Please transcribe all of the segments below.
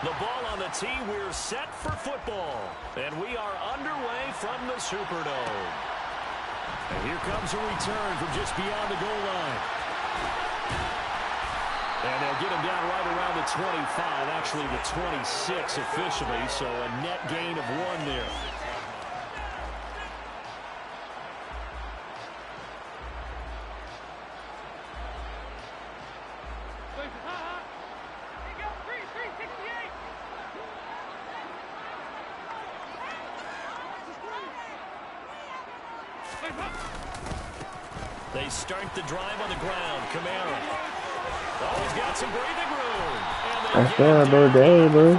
The ball on the tee. We're set for football. And we are underway from the Superdome. And here comes a return from just beyond the goal line. And they'll get him down right around the 25, actually the 26 officially, so a net gain of 1 there. They start the drive on the ground. Kamara. Oh, he's got some breathing room. That's fair, bro. Dang, bro.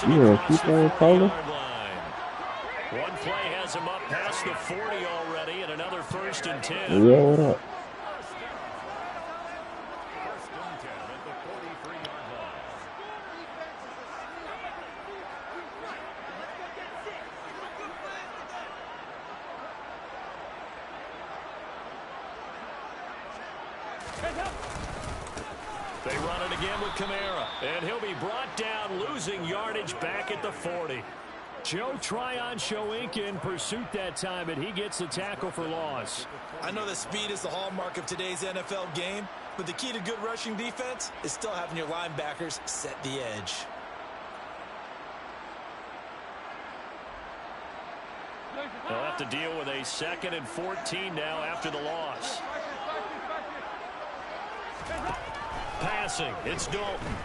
You gonna keep on calling? One play has him up past the 40 already, and another 1st and 10. Yeah, what up? They run it again with Kamara, and he'll be brought down, losing yardage back at the 40. Joe Tryon-Shoyinka in pursuit that time, and he gets the tackle for loss. I know that speed is the hallmark of today's NFL game, but the key to good rushing defense is still having your linebackers set the edge. They'll have to deal with a 2nd and 14 now after the loss. Passing, it's Dalton.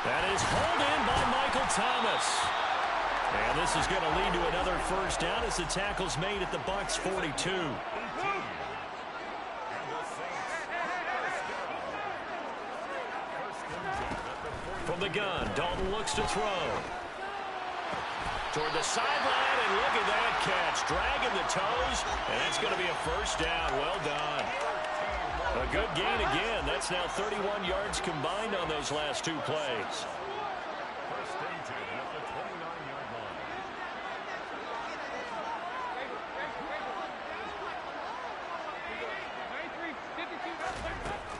That is hauled in by Michael Thomas. And this is going to lead to another 1st down as the tackle's made at the Bucs 42. From the gun, Dalton looks to throw. Toward the sideline, and look at that catch. Dragging the toes, and that's going to be a 1st down. Well done. A good gain again. That's now 31 yards combined on those last 2 plays.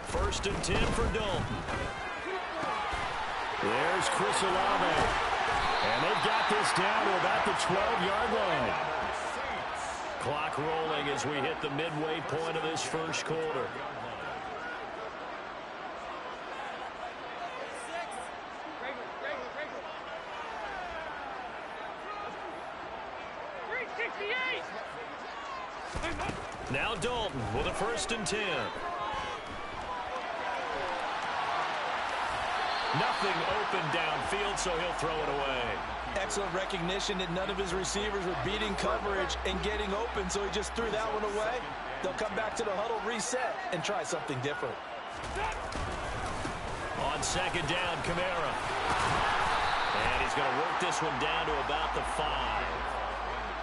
First and 10 for Dalton. There's Chris Olave. And they've got this down to about the 12-yard line. Clock rolling as we hit the midway point of this 1st quarter. Now Dalton with a 1st and 10. Nothing open downfield, so he'll throw it away. Excellent recognition that none of his receivers were beating coverage and getting open, so he just threw that one away. They'll come back to the huddle, reset, and try something different. On 2nd down, Kamara. And he's going to work this one down to about the 5.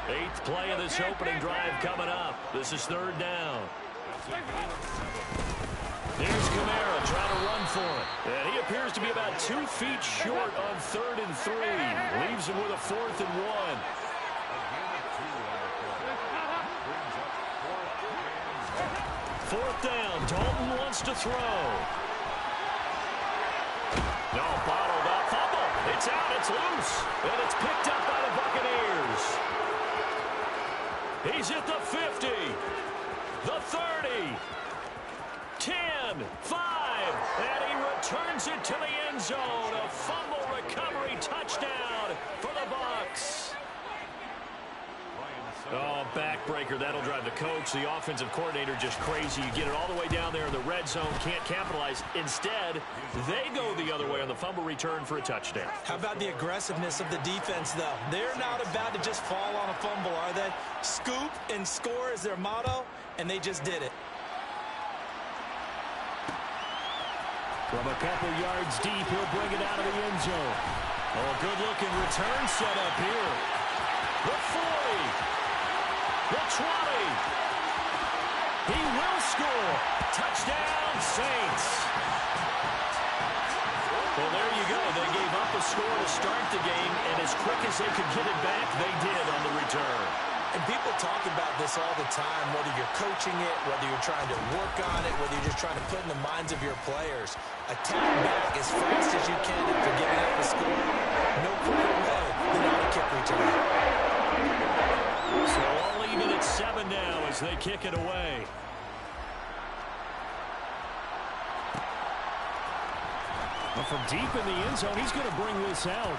8th play of this opening drive coming up. This is 3rd down. Here's Kamara trying to run for it. And he appears to be about 2 feet short on 3rd and 3. Leaves him with a 4th and 1. Fourth down. Dalton wants to throw. No, bottled up. Fumble. It's out. It's loose. And it's picked up by the Buccaneers. He's at the 50. The 30. 10, 5, and he returns it to the end zone. A fumble recovery touchdown for the Bucs. Oh, backbreaker. That'll drive the coach, the offensive coordinator, just crazy. You get it all the way down there in the red zone, can't capitalize. Instead, they go the other way on the fumble return for a touchdown. How about the aggressiveness of the defense, though? They're not about to just fall on a fumble, are they? Scoop and score is their motto, and they just did it. From a couple yards deep, he'll bring it out of the end zone. Oh, good-looking return set up here. The 40. The 20. He will score. Touchdown, Saints. Well, there you go. They gave up a score to start the game, and as quick as they could get it back, they did on the return. And people talk about this all the time, whether you're coaching it, whether you're trying to work on it, whether you're just trying to put in the minds of your players. Attack back as fast as you can after giving up the score. No quicker way than on a kick return. So all even at 7 now as they kick it away. But from deep in the end zone, he's going to bring this out.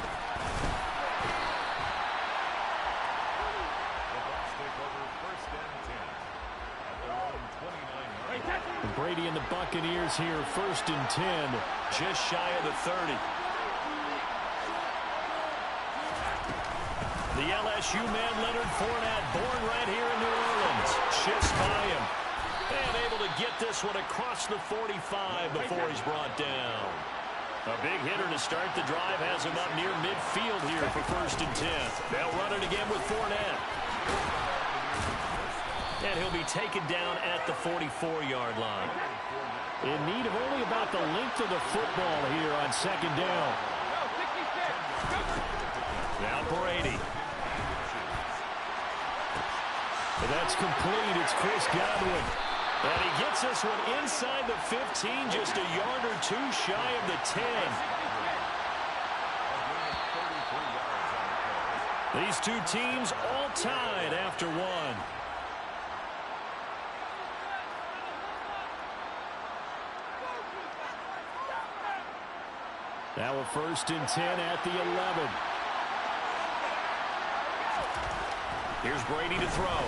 Brady and the Buccaneers here, 1st and 10, just shy of the 30. The LSU man, Leonard Fournette, born right here in New Orleans, shifts by him. And able to get this one across the 45 before he's brought down. A big hitter to start the drive has him up near midfield here for 1st and 10. They'll run it again with Fournette. And he'll be taken down at the 44-yard line. In need of only about the length of the football here on 2nd down. Now Brady. And that's complete. It's Chris Godwin. And he gets this one inside the 15, just a yard or two shy of the 10. These two teams all tied after one. Now a 1st and 10 at the 11. Here's Brady to throw.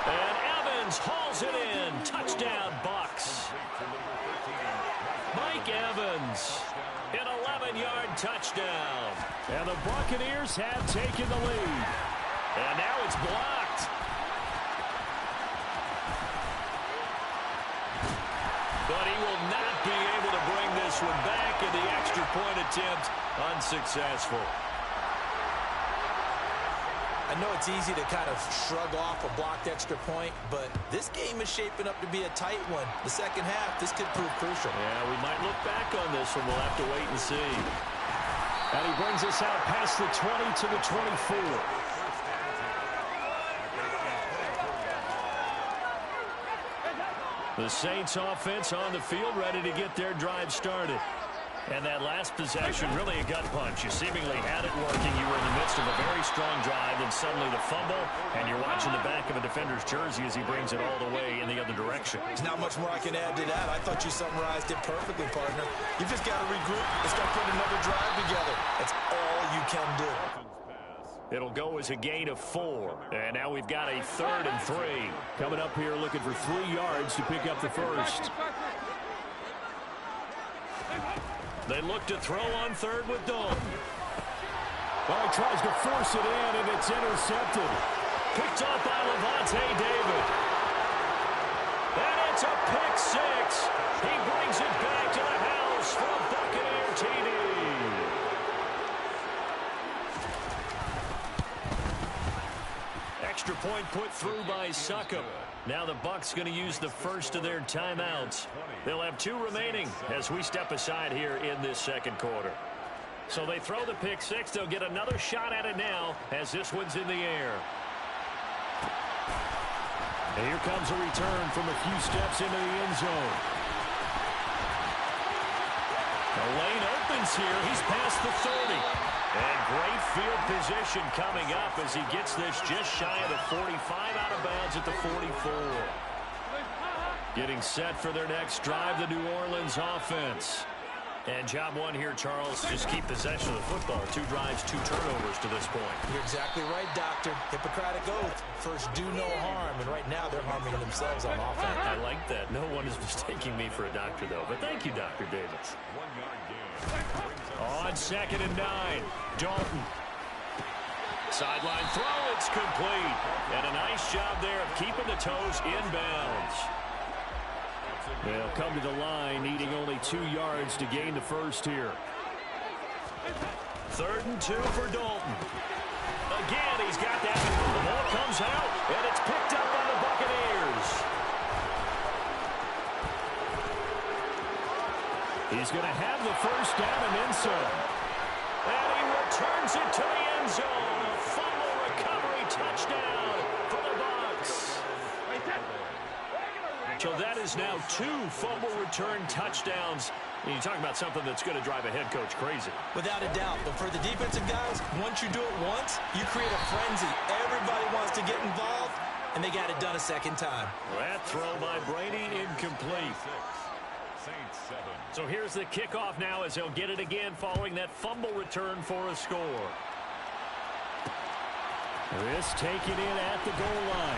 And Evans hauls it in. Touchdown, Bucs. Mike Evans, an 11-yard touchdown. And the Buccaneers have taken the lead. And now it's blocked. But he will not be able to bring this one back, and the extra point attempt unsuccessful. I know it's easy to kind of shrug off a blocked extra point, but this game is shaping up to be a tight one. The second half, this could prove crucial. Yeah, we might look back on this one. We'll have to wait and see. And he brings us out past the 20 to the 24. The Saints offense on the field, ready to get their drive started. And that last possession, really a gut punch. You seemingly had it working. You were in the midst of a very strong drive, then suddenly the fumble, and you're watching the back of a defender's jersey as he brings it all the way in the other direction. There's not much more I can add to that. I thought you summarized it perfectly, partner. You've just got to regroup and start putting another drive together. That's all you can do. It'll go as a gain of 4. And now we've got a 3rd and 3. Coming up here looking for 3 yards to pick up the first. They look to throw on 3rd with Dalton. Well, he tries to force it in, and it's intercepted. Picked off by Lavonte David. And it's a pick 6. He brings it back to the house for a Buccaneer TD. Extra point put through by Succop. Now the Bucs going to use the first of their timeouts. They'll have 2 remaining as we step aside here in this second quarter. So they throw the pick 6. They'll get another shot at it now as this one's in the air. And here comes a return from a few steps into the end zone. The lane opens here. He's past the 30. And great field position coming up as he gets this just shy of the 45, out of bounds at the 44. Getting set for their next drive, the New Orleans offense. And job one here, Charles, just keep possession of the football. 2 drives, 2 turnovers to this point. You're exactly right, Doctor. Hippocratic oath. First, do no harm. And right now, they're harming themselves on offense. I like that. No one is mistaking me for a doctor, though. But thank you, Dr. Davis. On 2nd and 9, Dalton. Sideline throw, it's complete. And a nice job there of keeping the toes inbounds. They'll come to the line, needing only 2 yards to gain the first here. 3rd and 2 for Dalton. Again, he's got that. The ball comes out, and it's picked up by the Buccaneers. He's going to have the first down and then some. And he returns it to the end zone. A fumble recovery So that is now 2 fumble return touchdowns. And you talk about something that's going to drive a head coach crazy. Without a doubt. But for the defensive guys, once you do it once, you create a frenzy. Everybody wants to get involved, and they got it done a second time. That throw by Brady incomplete. So here's the kickoff now as he'll get it again following that fumble return for a score. This taken in at the goal line.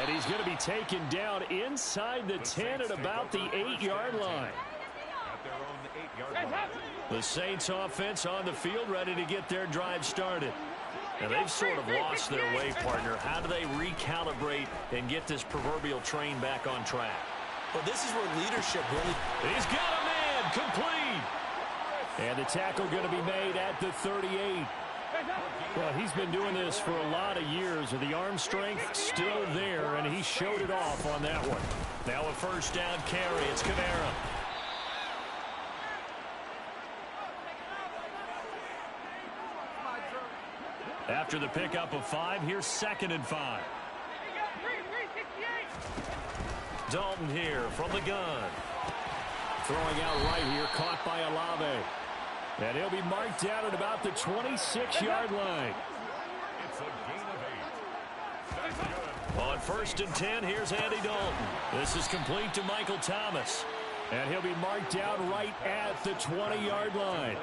And he's going to be taken down inside the 10 at about the 8-yard line. The Saints offense on the field ready to get their drive started. Now they've sort of lost their way, partner. How do they recalibrate and get this proverbial train back on track? Well, this is where leadership really... He's got a man, complete. And the tackle going to be made at the 38. Well, he's been doing this for a lot of years. The arm strength still there, and he showed it off on that one. Now a first down carry. It's Kamara. After the pickup of 5, here's 2nd and 5. Dalton here from the gun. Throwing out right here, caught by Olave. And he'll be marked down at about the 26-yard line. It's a gain of 8. On 1st and 10, here's Andy Dalton. This is complete to Michael Thomas. And he'll be marked down right at the 20-yard line.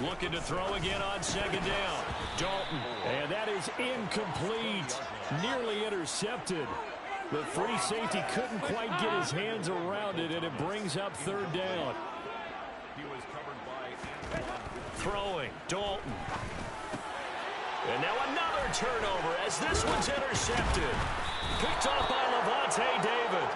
Looking to throw again on 2nd down. Dalton. And that is incomplete. Nearly intercepted. The free safety couldn't quite get his hands around it, and it brings up 3rd down. He was covered by Throwing. Dalton. And now another turnover as this one's intercepted. Picked off by Lavonte David.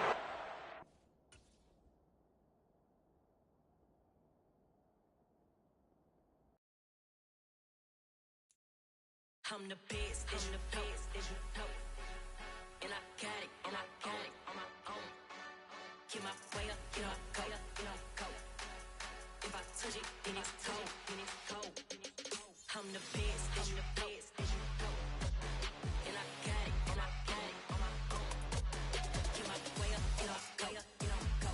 I'm the best, and I got it, on my own. Get my way up, get up, go. If I touch it, then it's cold. I'm the best, and I got it, on my own. Get my way up, get up, go.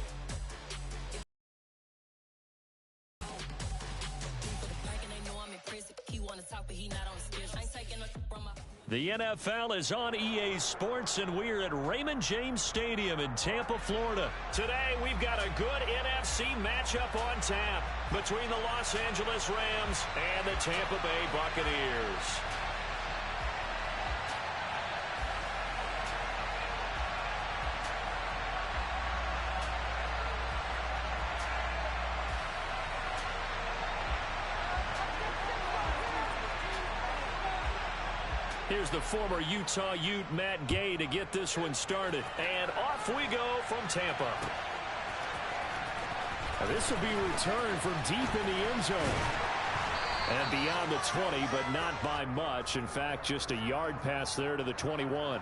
For the bike and they know I'm in prison. He wanna talk, but he not on schedule. I ain't taking no from my... The NFL is on EA Sports, and we're at Raymond James Stadium in Tampa, Florida. Today, we've got a good NFC matchup on tap between the Los Angeles Rams and the Tampa Bay Buccaneers. Here's the former Utah Ute, Matt Gay, to get this one started. And off we go from Tampa. Now this will be returned from deep in the end zone. And beyond the 20, but not by much. In fact, just a yard pass there to the 21.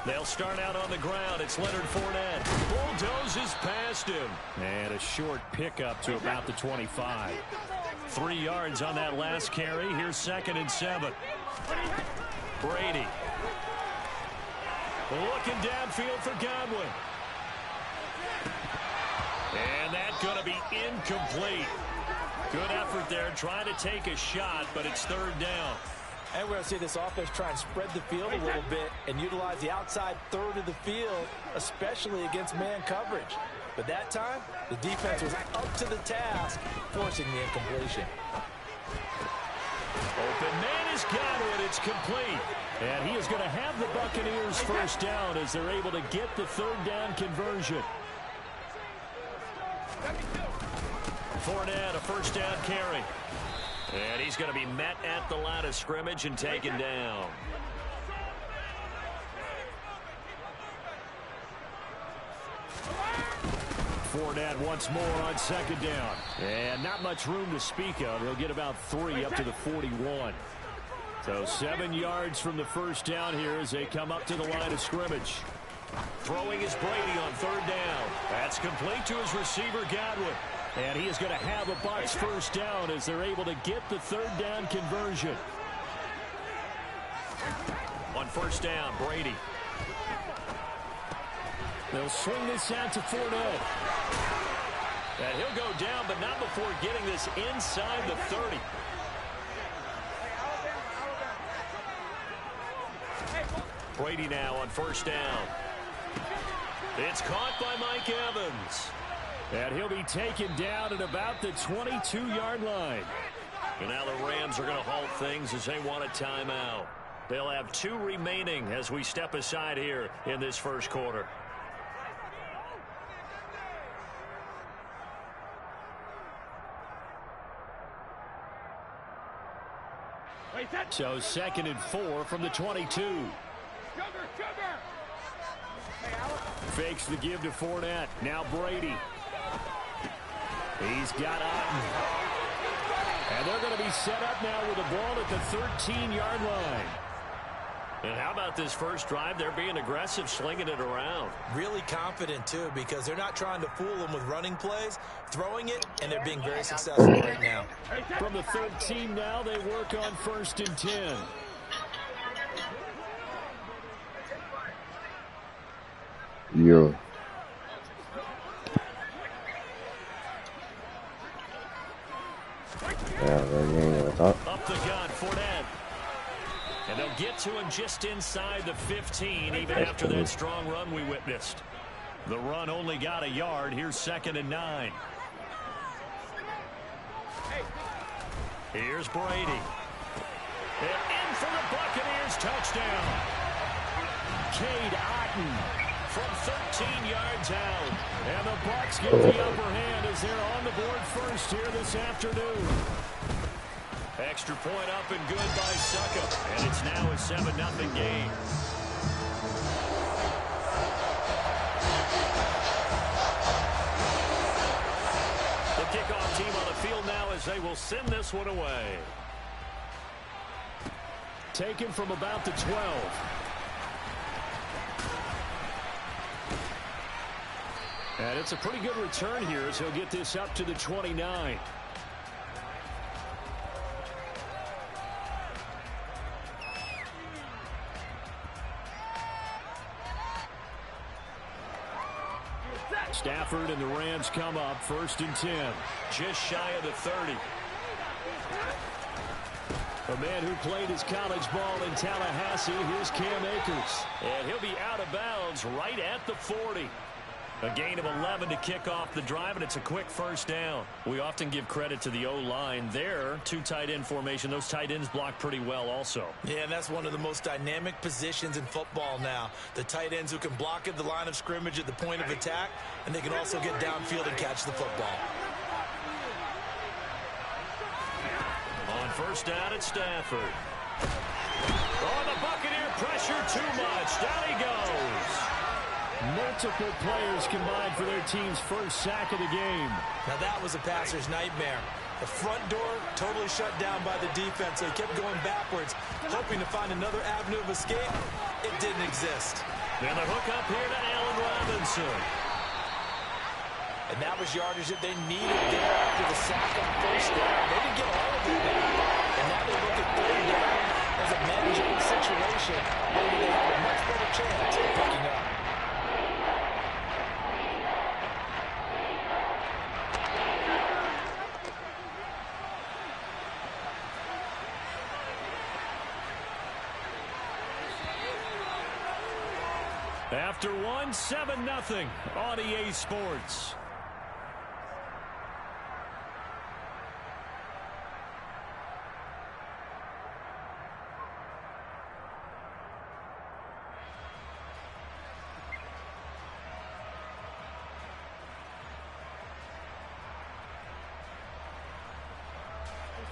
They'll start out on the ground. It's Leonard Fournette. Bulldozes past him. And a short pickup to about the 25. 3 yards on that last carry. Here's 2nd and 7. Brady. Looking downfield for Godwin. And that's going to be incomplete. Good effort there trying to take a shot, but it's 3rd down. And we're going to see this offense try and spread the field a little bit and utilize the outside third of the field, especially against man coverage. But that time, the defense was up to the task, forcing the incompletion. Open man is Godwin. It's complete. And he is going to have the Buccaneers first down as they're able to get the 3rd down conversion. Fournette, a first down carry. And he's going to be met at the line of scrimmage and taken down. Fournette once more on second down. And not much room to speak of. He'll get about 3 up to the 41. So 7 yards from the first down here as they come up to the line of scrimmage. Throwing is Brady on third down. That's complete to his receiver, Godwin. And he is going to have a Bucs first down as they're able to get the third down conversion. On first down, Brady. They'll swing this out to Fournette. And he'll go down, but not before getting this inside the 30. Brady now on first down. It's caught by Mike Evans. And he'll be taken down at about the 22-yard line. And now the Rams are going to halt things as they want a timeout. They'll have 2 remaining as we step aside here in this first quarter. So 2nd and 4 from the 22. Fakes the give to Fournette. Now Brady. He's got Otten. And they're going to be set up now with the ball at the 13-yard line. And how about this first drive? They're being aggressive, slinging it around. Really confident, too, because they're not trying to fool them with running plays, throwing it, and they're being very successful right now. From the 13 now, they work on 1st and 10. Yo. Up the gun, Fournette. And they'll get to him just inside the 15, even after that strong run we witnessed. The run only got a yard. Here's 2nd and 9. Here's Brady. And in for the Buccaneers touchdown. Cade Otten from 13 yards out. And the Bucs get the upper hand as they're on the board first here this afternoon. Extra point up and good by Succop. And it's now a 7-0 game. The kickoff team on the field now as they will send this one away. Taken from about the 12. And it's a pretty good return here as he'll get this up to the 29. Stafford and the Rams come up 1st and 10. Just shy of the 30. A man who played his college ball in Tallahassee, here's Cam Akers. And he'll be out of bounds right at the 40. A gain of 11 to kick off the drive, and it's a quick first down. We often give credit to the O-line there. 2 tight end formation. Those tight ends block pretty well also. Yeah, and that's one of the most dynamic positions in football now. The tight ends who can block at the line of scrimmage at the point of attack, and they can also get downfield and catch the football. On first down at Stafford. Oh, the Buccaneer pressure too much. Down he goes. Multiple players combined for their team's first sack of the game. Now that was a passer's nightmare. The front door totally shut down by the defense. They kept going backwards, hoping to find another avenue of escape. It didn't exist. And the hook up here to Allen Robinson. And that was yardage that they needed there after the sack on first down. They didn't get all of it there. And now they look at third down as a manageable situation where they have a much better chance of picking up. After one, 7-0 on EA Sports.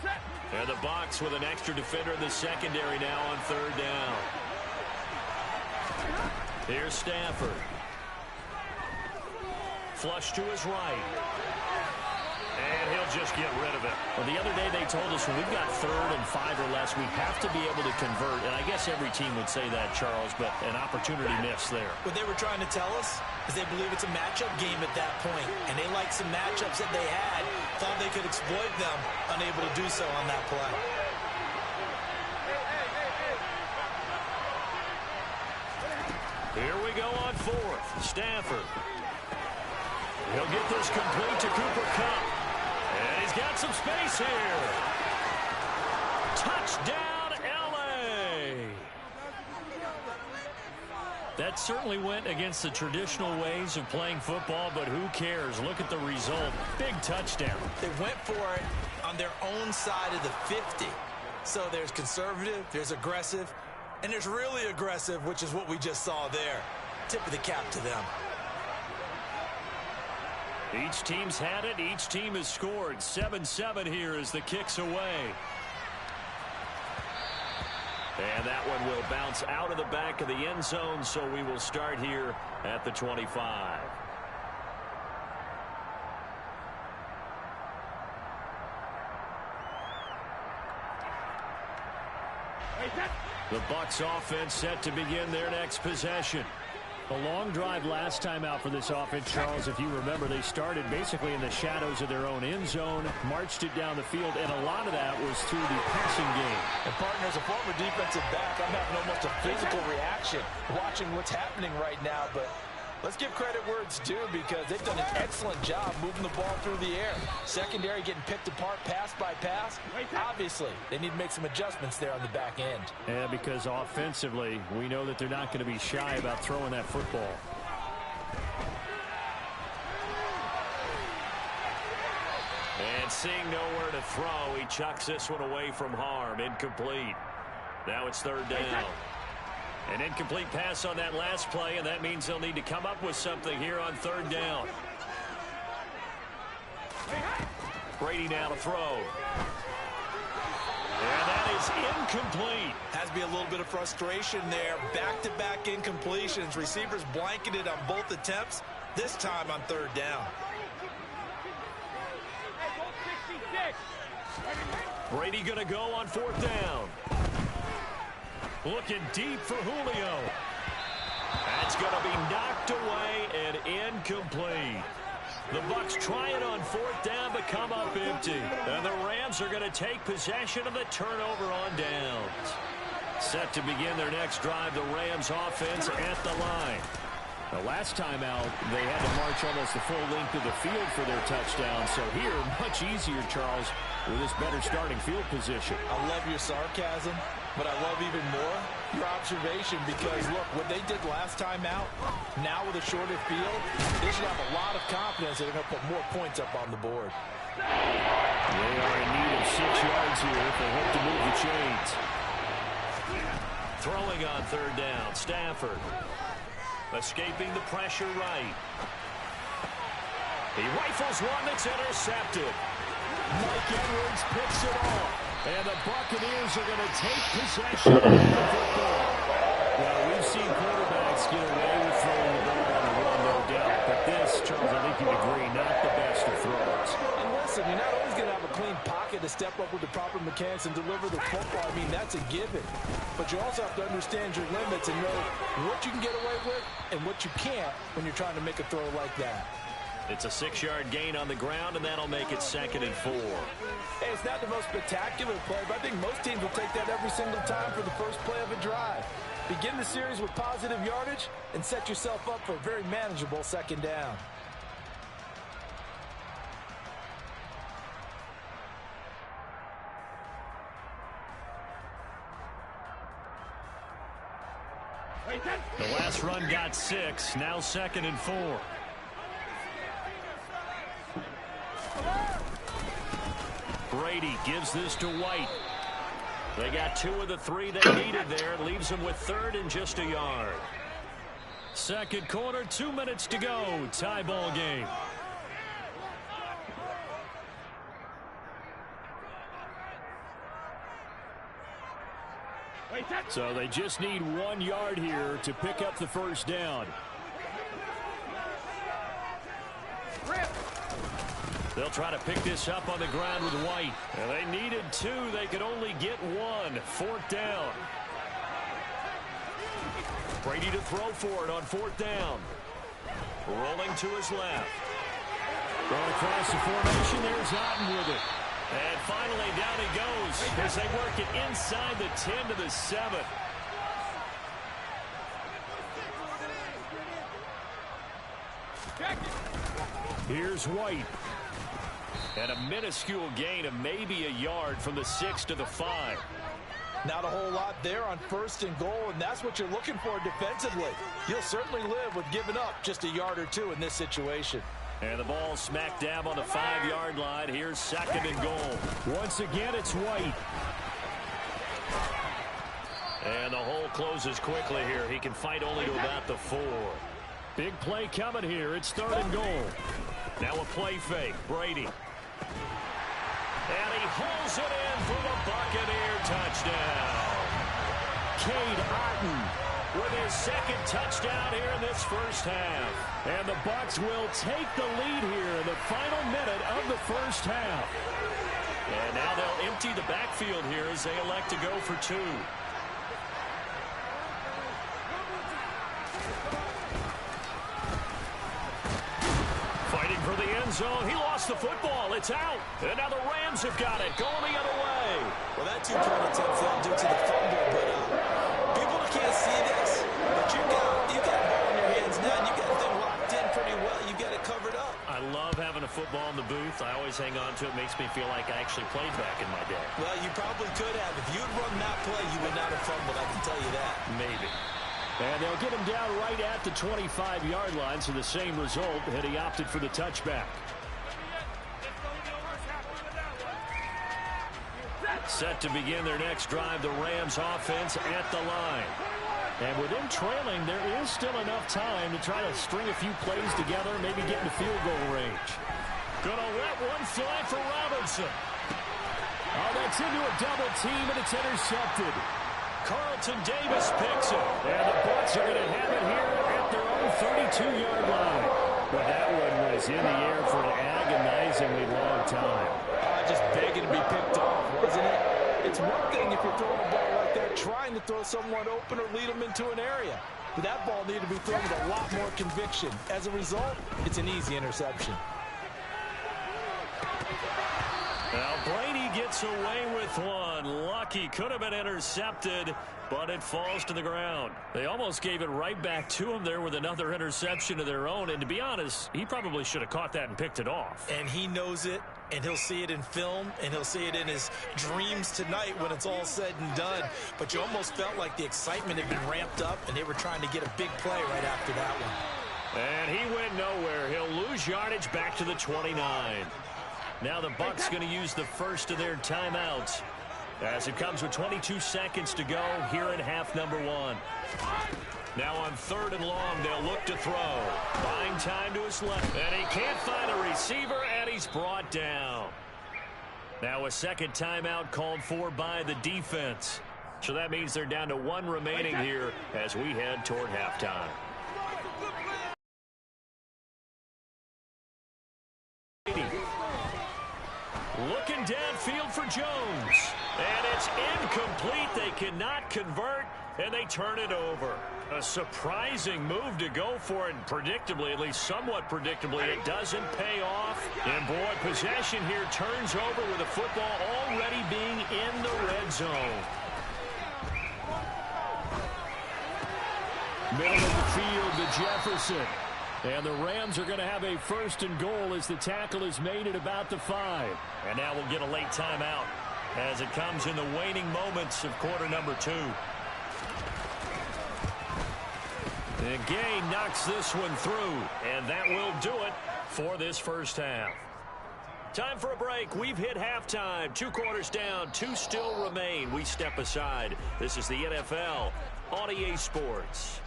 Set. And the Bucs with an extra defender in the secondary now on third down. Here's Stafford. Flush to his right. And he'll just get rid of it. Well, the other day they told us when we've got 3rd and 5 or less, we have to be able to convert. And I guess every team would say that, Charles, but an opportunity missed there. What they were trying to tell us is they believe it's a matchup game at that point. And they liked some matchups that they had, thought they could exploit them, unable to do so on that play. Here we go on 4th. Stafford. He'll get this complete to Cooper Kupp. And he's got some space here. Touchdown, L.A. That certainly went against the traditional ways of playing football, but who cares? Look at the result. Big touchdown. They went for it on their own side of the 50. So there's conservative, there's aggressive, and there's really aggressive, which is what we just saw there. Tip of the cap to them. Each team's had it. Each team has scored. 7-7 here as the kick's away. And that one will bounce out of the back of the end zone, so we will start here at the 25. The Bucs offense set to begin their next possession. A long drive last time out for this offense, Charles. If you remember, they started basically in the shadows of their own end zone, marched it down the field, and a lot of that was through the passing game. And, partner, as a former defensive back, I'm having almost a physical reaction watching what's happening right now. But let's give credit where it's due because they've done an excellent job moving the ball through the air. Secondary getting picked apart pass by pass. Obviously, they need to make some adjustments there on the back end. Yeah, because offensively, we know that they're not going to be shy about throwing that football. And seeing nowhere to throw, he chucks this one away from harm. Incomplete. Now it's 3rd down. An incomplete pass on that last play, and that means they'll need to come up with something here on 3rd down. Brady now to throw. And that is incomplete. Has to be a little bit of frustration there. Back-to-back incompletions. Receivers blanketed on both attempts, this time on 3rd down. Brady going to go on 4th down. Looking deep for Julio. That's going to be knocked away and incomplete. The Bucs try it on 4th down, but come up empty. And the Rams are going to take possession of the turnover on downs. Set to begin their next drive, the Rams offense at the line. The last time out, they had to march almost the full length of the field for their touchdown. So here, much easier, Charles, with this better starting field position. I love your sarcasm, but I love even more your observation because, look, what they did last time out, now with a shorter field, they should have a lot of confidence that they're going to put more points up on the board. They are in need of 6 yards here if they hope to move the chains. Throwing on 3rd down, Stafford. Escaping the pressure right. He rifles one that's intercepted. Mike Edwards picks it off. And the Buccaneers are going to take possession of the football. Well, we've seen quarterbacks get away with throwing the ball on the run, no doubt. But this, Charles, I think you'd agree, not the best of throws. And listen, you're not always going to have a clean pocket to step up with the proper mechanics and deliver the football. I mean, that's a given. But you also have to understand your limits and know what you can get away with and what you can't when you're trying to make a throw like that. It's a 6-yard gain on the ground, and that'll make it 2nd and 4. Hey, it's not the most spectacular play, but I think most teams will take that every single time for the first play of a drive. Begin the series with positive yardage and set yourself up for a very manageable 2nd down. The last run got 6, now 2nd and 4. Brady gives this to White. They got 2 of the 3 they needed there. Leaves them with 3rd and just a yard. 2nd quarter, 2 minutes to go. Tie ball game. So they just need 1 yard here to pick up the first down. They'll try to pick this up on the ground with White. And they needed 2. They could only get 1. 4th down. Brady to throw for it on 4th down. Rolling to his left. Going across the formation. There's Otten with it. And finally down he goes as they work it inside the 10 to the 7. Here's White. And a minuscule gain of maybe a yard from the 6 to the 5. Not a whole lot there on 1st and goal, and that's what you're looking for defensively. You'll certainly live with giving up just a yard or 2 in this situation. And the ball smack dab on the 5-yard line. Here's 2nd and goal. Once again, it's White. And the hole closes quickly here. He can fight only to about the 4. Big play coming here. It's 3rd and goal. Now a play fake. Brady. And he holds it in for the Buccaneer touchdown. Cade Otton with his 2nd touchdown here in this first half. And the Bucs will take the lead here in the final minute of the first half. And now they'll empty the backfield here as they elect to go for 2. Fighting for the end zone. He lost the football. It's out. And now the Rams have got it. Going the other way. Well, that 2-point attempt failed due to the fumble, but people can't see this. But you got a ball in your hands now, and you got the thing locked in pretty well. You got it covered up. I love having a football in the booth. I always hang on to it. Makes me feel like I actually played back in my day. Well, you probably could have. If you'd run that play, you would not have fumbled. I can tell you that. Maybe. And they'll get him down right at the 25-yard line, so the same result, and he opted for the touchback. Set to begin their next drive, the Rams offense at the line. And with them trailing, there is still enough time to try to string a few plays together, maybe get into field goal range. Gonna let one fly for Robinson. Oh, that's into a double team, and it's intercepted. Carlton Davis picks it. And the Bucs are going to have it here at their own 32-yard line. But that one was in the air for an agonizingly long time. Just begging to be picked off, wasn't it? It's one thing if you're throwing a ball like that, trying to throw someone open or lead them into an area. But that ball needed to be thrown with a lot more conviction. As a result, it's an easy interception. Now Brady gets away with one. Lucky, could have been intercepted, but it falls to the ground. They almost gave it right back to him there with another interception of their own. And to be honest, he probably should have caught that and picked it off. And he knows it, and he'll see it in film, and he'll see it in his dreams tonight when it's all said and done. But you almost felt like the excitement had been ramped up, and they were trying to get a big play right after that one. And he went nowhere. He'll lose yardage back to the 29. Now the Bucs going to use the first of their timeouts as it comes with 22 seconds to go here in half number 1. Now on 3rd and long, they'll look to throw. Buying time to his left. And he can't find a receiver, and he's brought down. Now a second timeout called for by the defense. So that means they're down to 1 remaining here as we head toward halftime. Looking downfield for Jones. And it's incomplete. They cannot convert, and they turn it over. A surprising move to go for it, and predictably, at least somewhat predictably, it doesn't pay off. And boy, possession here turns over with the football already being in the red zone. Middle of the field to Jefferson. And the Rams are going to have a 1st and goal as the tackle is made at about the 5. And now we'll get a late timeout as it comes in the waning moments of quarter number 2. And Gay knocks this one through, and that will do it for this first half. Time for a break. We've hit halftime. 2 quarters down, 2 still remain. We step aside. This is the NFL on EA Sports.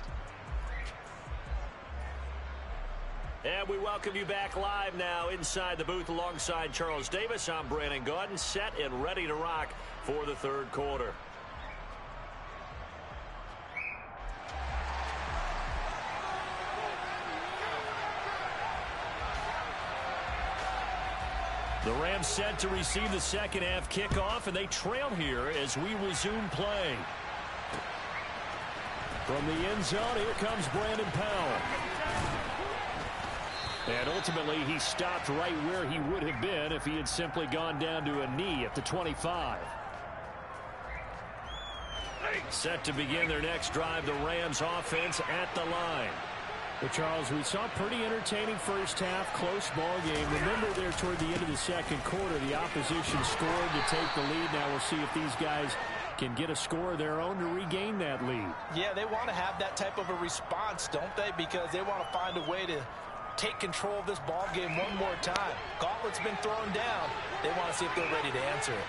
And we welcome you back live now inside the booth alongside Charles Davis. I'm Brandon Gaudin, set and ready to rock for the 3rd quarter. The Rams set to receive the second half kickoff, and they trail here as we resume play. From the end zone, here comes Brandon Powell. And ultimately, he stopped right where he would have been if he had simply gone down to a knee at the 25. Set to begin their next drive, the Rams offense at the line. Well, Charles, we saw a pretty entertaining first half, close ball game. Remember there toward the end of the second quarter, the opposition scored to take the lead. Now we'll see if these guys can get a score of their own to regain that lead. Yeah, they want to have that type of a response, don't they? Because they want to find a way to take control of this ball game one more time. Gauntlet's been thrown down. They want to see if they're ready to answer it.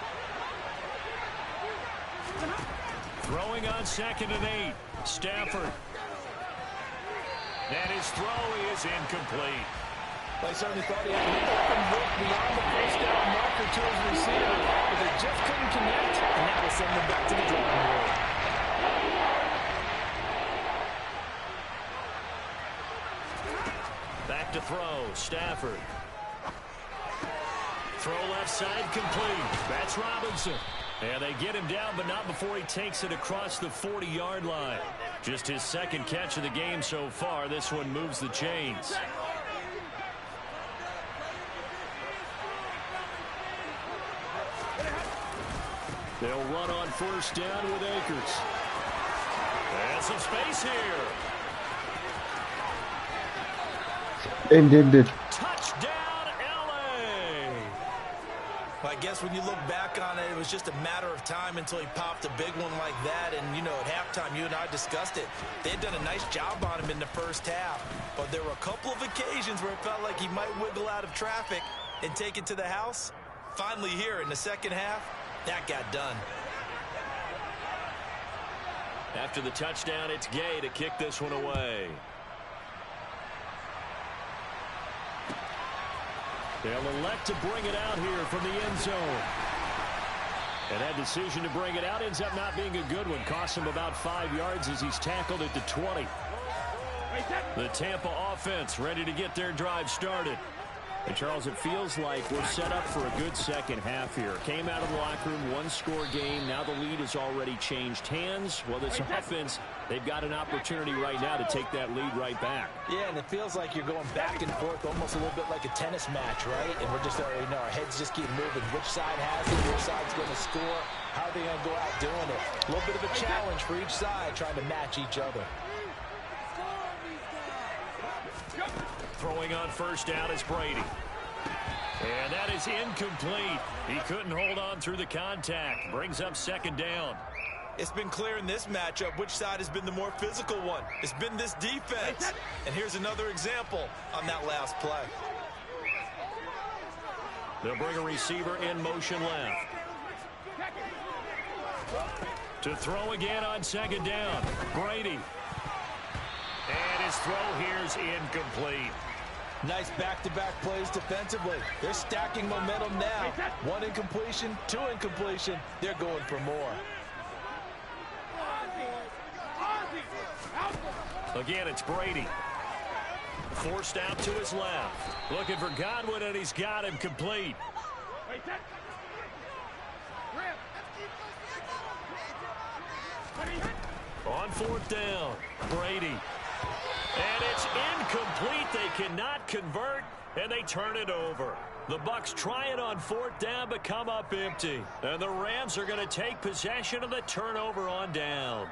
Throwing on 2nd and 8. Stafford. And his throw is incomplete. I certainly thought he had an open look beyond the first down marker to his receiver, but they just couldn't connect, and that will send them back to the drawing board. Back to throw. Stafford. Throw left side complete. That's Robinson. And they get him down, but not before he takes it across the 40-yard line. Just his second catch of the game so far. This one moves the chains. They'll run on first down with Akers. And some space here. Ended. Touchdown, L.A. I guess when you look back on it, it was just a matter of time until he popped a big one like that. And, you know, at halftime, you and I discussed it. They had done a nice job on him in the first half. But there were a couple of occasions where it felt like he might wiggle out of traffic and take it to the house. Finally here in the second half, that got done. After the touchdown, it's Gay to kick this one away. They'll elect to bring it out here from the end zone. And that decision to bring it out ends up not being a good one. Costs him about 5 yards as he's tackled at the 20. The Tampa offense ready to get their drive started. And, Charles, it feels like we're set up for a good second half here. Came out of the locker room, one-score game. Now the lead has already changed hands. Well, this offense, they've got an opportunity right now to take that lead right back. Yeah, and it feels like you're going back and forth, almost a little bit like a tennis match, right? And we're just, you know, our heads just keep moving. Which side has it? Which side's going to score? How are they going to go out doing it? A little bit of a challenge for each side, trying to match each other. Throwing on first down is Brady. And that is incomplete. He couldn't hold on through the contact. Brings up second down. It's been clear in this matchup which side has been the more physical one. It's been this defense. And here's another example on that last play. They'll bring a receiver in motion left. To throw again on second down. Brady. And his throw here's incomplete. Nice back-to-back plays defensively. They're stacking momentum now. One incompletion, two incompletion. They're going for more. Again, it's Brady. Forced out to his left. Looking for Godwin, and he's got him complete. On fourth down, Brady. And it's incomplete. They cannot convert, and they turn it over. The Bucs try it on fourth down, but come up empty. And the Rams are going to take possession of the turnover on downs.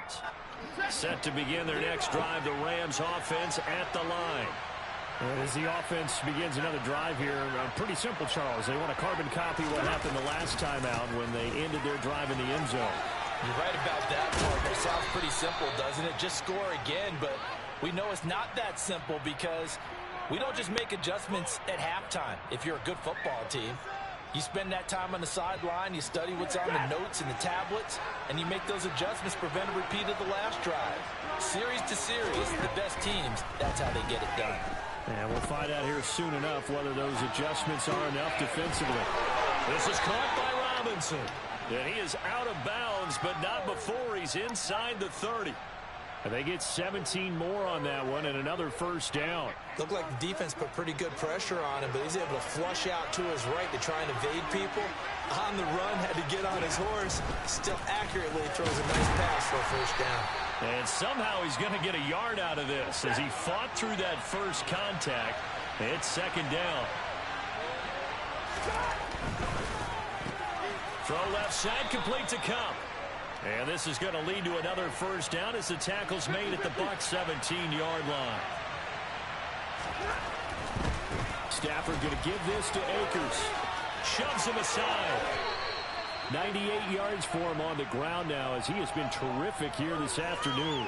Set to begin their next drive, the Rams offense at the line. And as the offense begins another drive here, pretty simple, Charles. They want to carbon copy what happened the last time out when they ended their drive in the end zone. You're right about that, partner. It sounds pretty simple, doesn't it? Just score again, but we know it's not that simple because we don't just make adjustments at halftime if you're a good football team. You spend that time on the sideline, you study what's on the notes and the tablets, and you make those adjustments, prevent a repeat of the last drive. Series to series, the best teams, that's how they get it done. And we'll find out here soon enough whether those adjustments are enough defensively. This is caught by Robinson. And he is out of bounds, but not before he's inside the 30. And they get 17 more on that one and another first down. Looked like the defense put pretty good pressure on him, but he's able to flush out to his right to try and evade people. On the run, had to get on his horse. Still accurately throws a nice pass for a first down. And somehow he's going to get a yard out of this as he fought through that first contact. It's second down. Throw left side, complete to Kupp. And this is going to lead to another first down as the tackle's made at the Bucs 17-yard line. Stafford going to give this to Akers. Shoves him aside. 98 yards for him on the ground now as he has been terrific here this afternoon.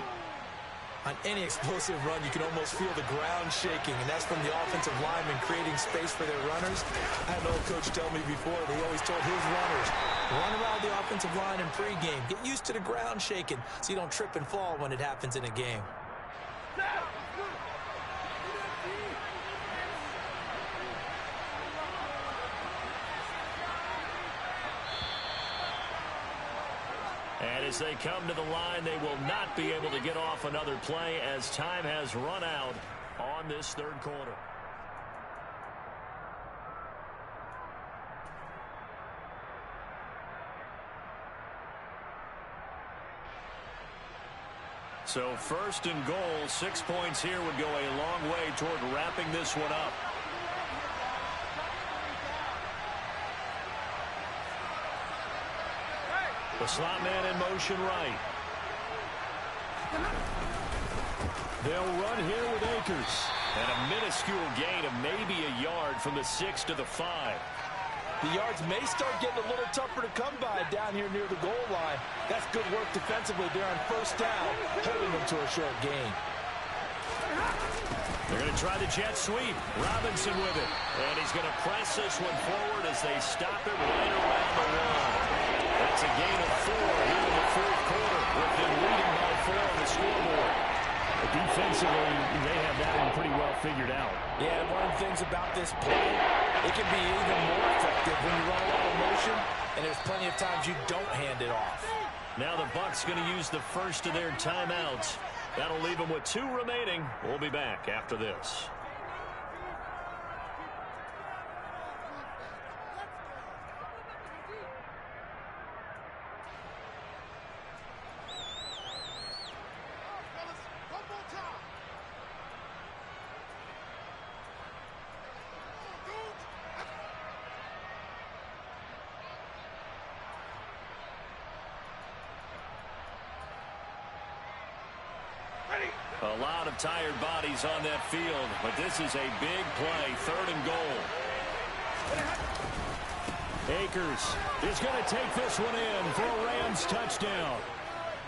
On any explosive run, you can almost feel the ground shaking, and that's from the offensive linemen creating space for their runners. I had an old coach tell me before that he always told his runners, run around the offensive line in pregame. Get used to the ground shaking so you don't trip and fall when it happens in a game. And as they come to the line, they will not be able to get off another play as time has run out on this third quarter. So first and goal, 6 points here would go a long way toward wrapping this one up. The slot man in motion right. They'll run here with Akers. And a minuscule gain of maybe a yard from the 6 to the 5. The yards may start getting a little tougher to come by down here near the goal line. That's good work defensively there on first down, holding them to a short gain. They're going to try the jet sweep. Robinson with it. And he's going to press this one forward as they stop it right around the wall. That's a gain of 4 here in the fourth quarter with them leading by 4 on the scoreboard. But defensively, they have that one pretty well figured out. Yeah, and one of the things about this play, it can be even more effective when you run a lot of motion, and there's plenty of times you don't hand it off. Now the Bucs going to use the first of their timeouts. That'll leave them with 2 remaining. We'll be back after this. A lot of tired bodies on that field, but this is a big play, 3rd and goal. Akers is going to take this one in for a Rams touchdown.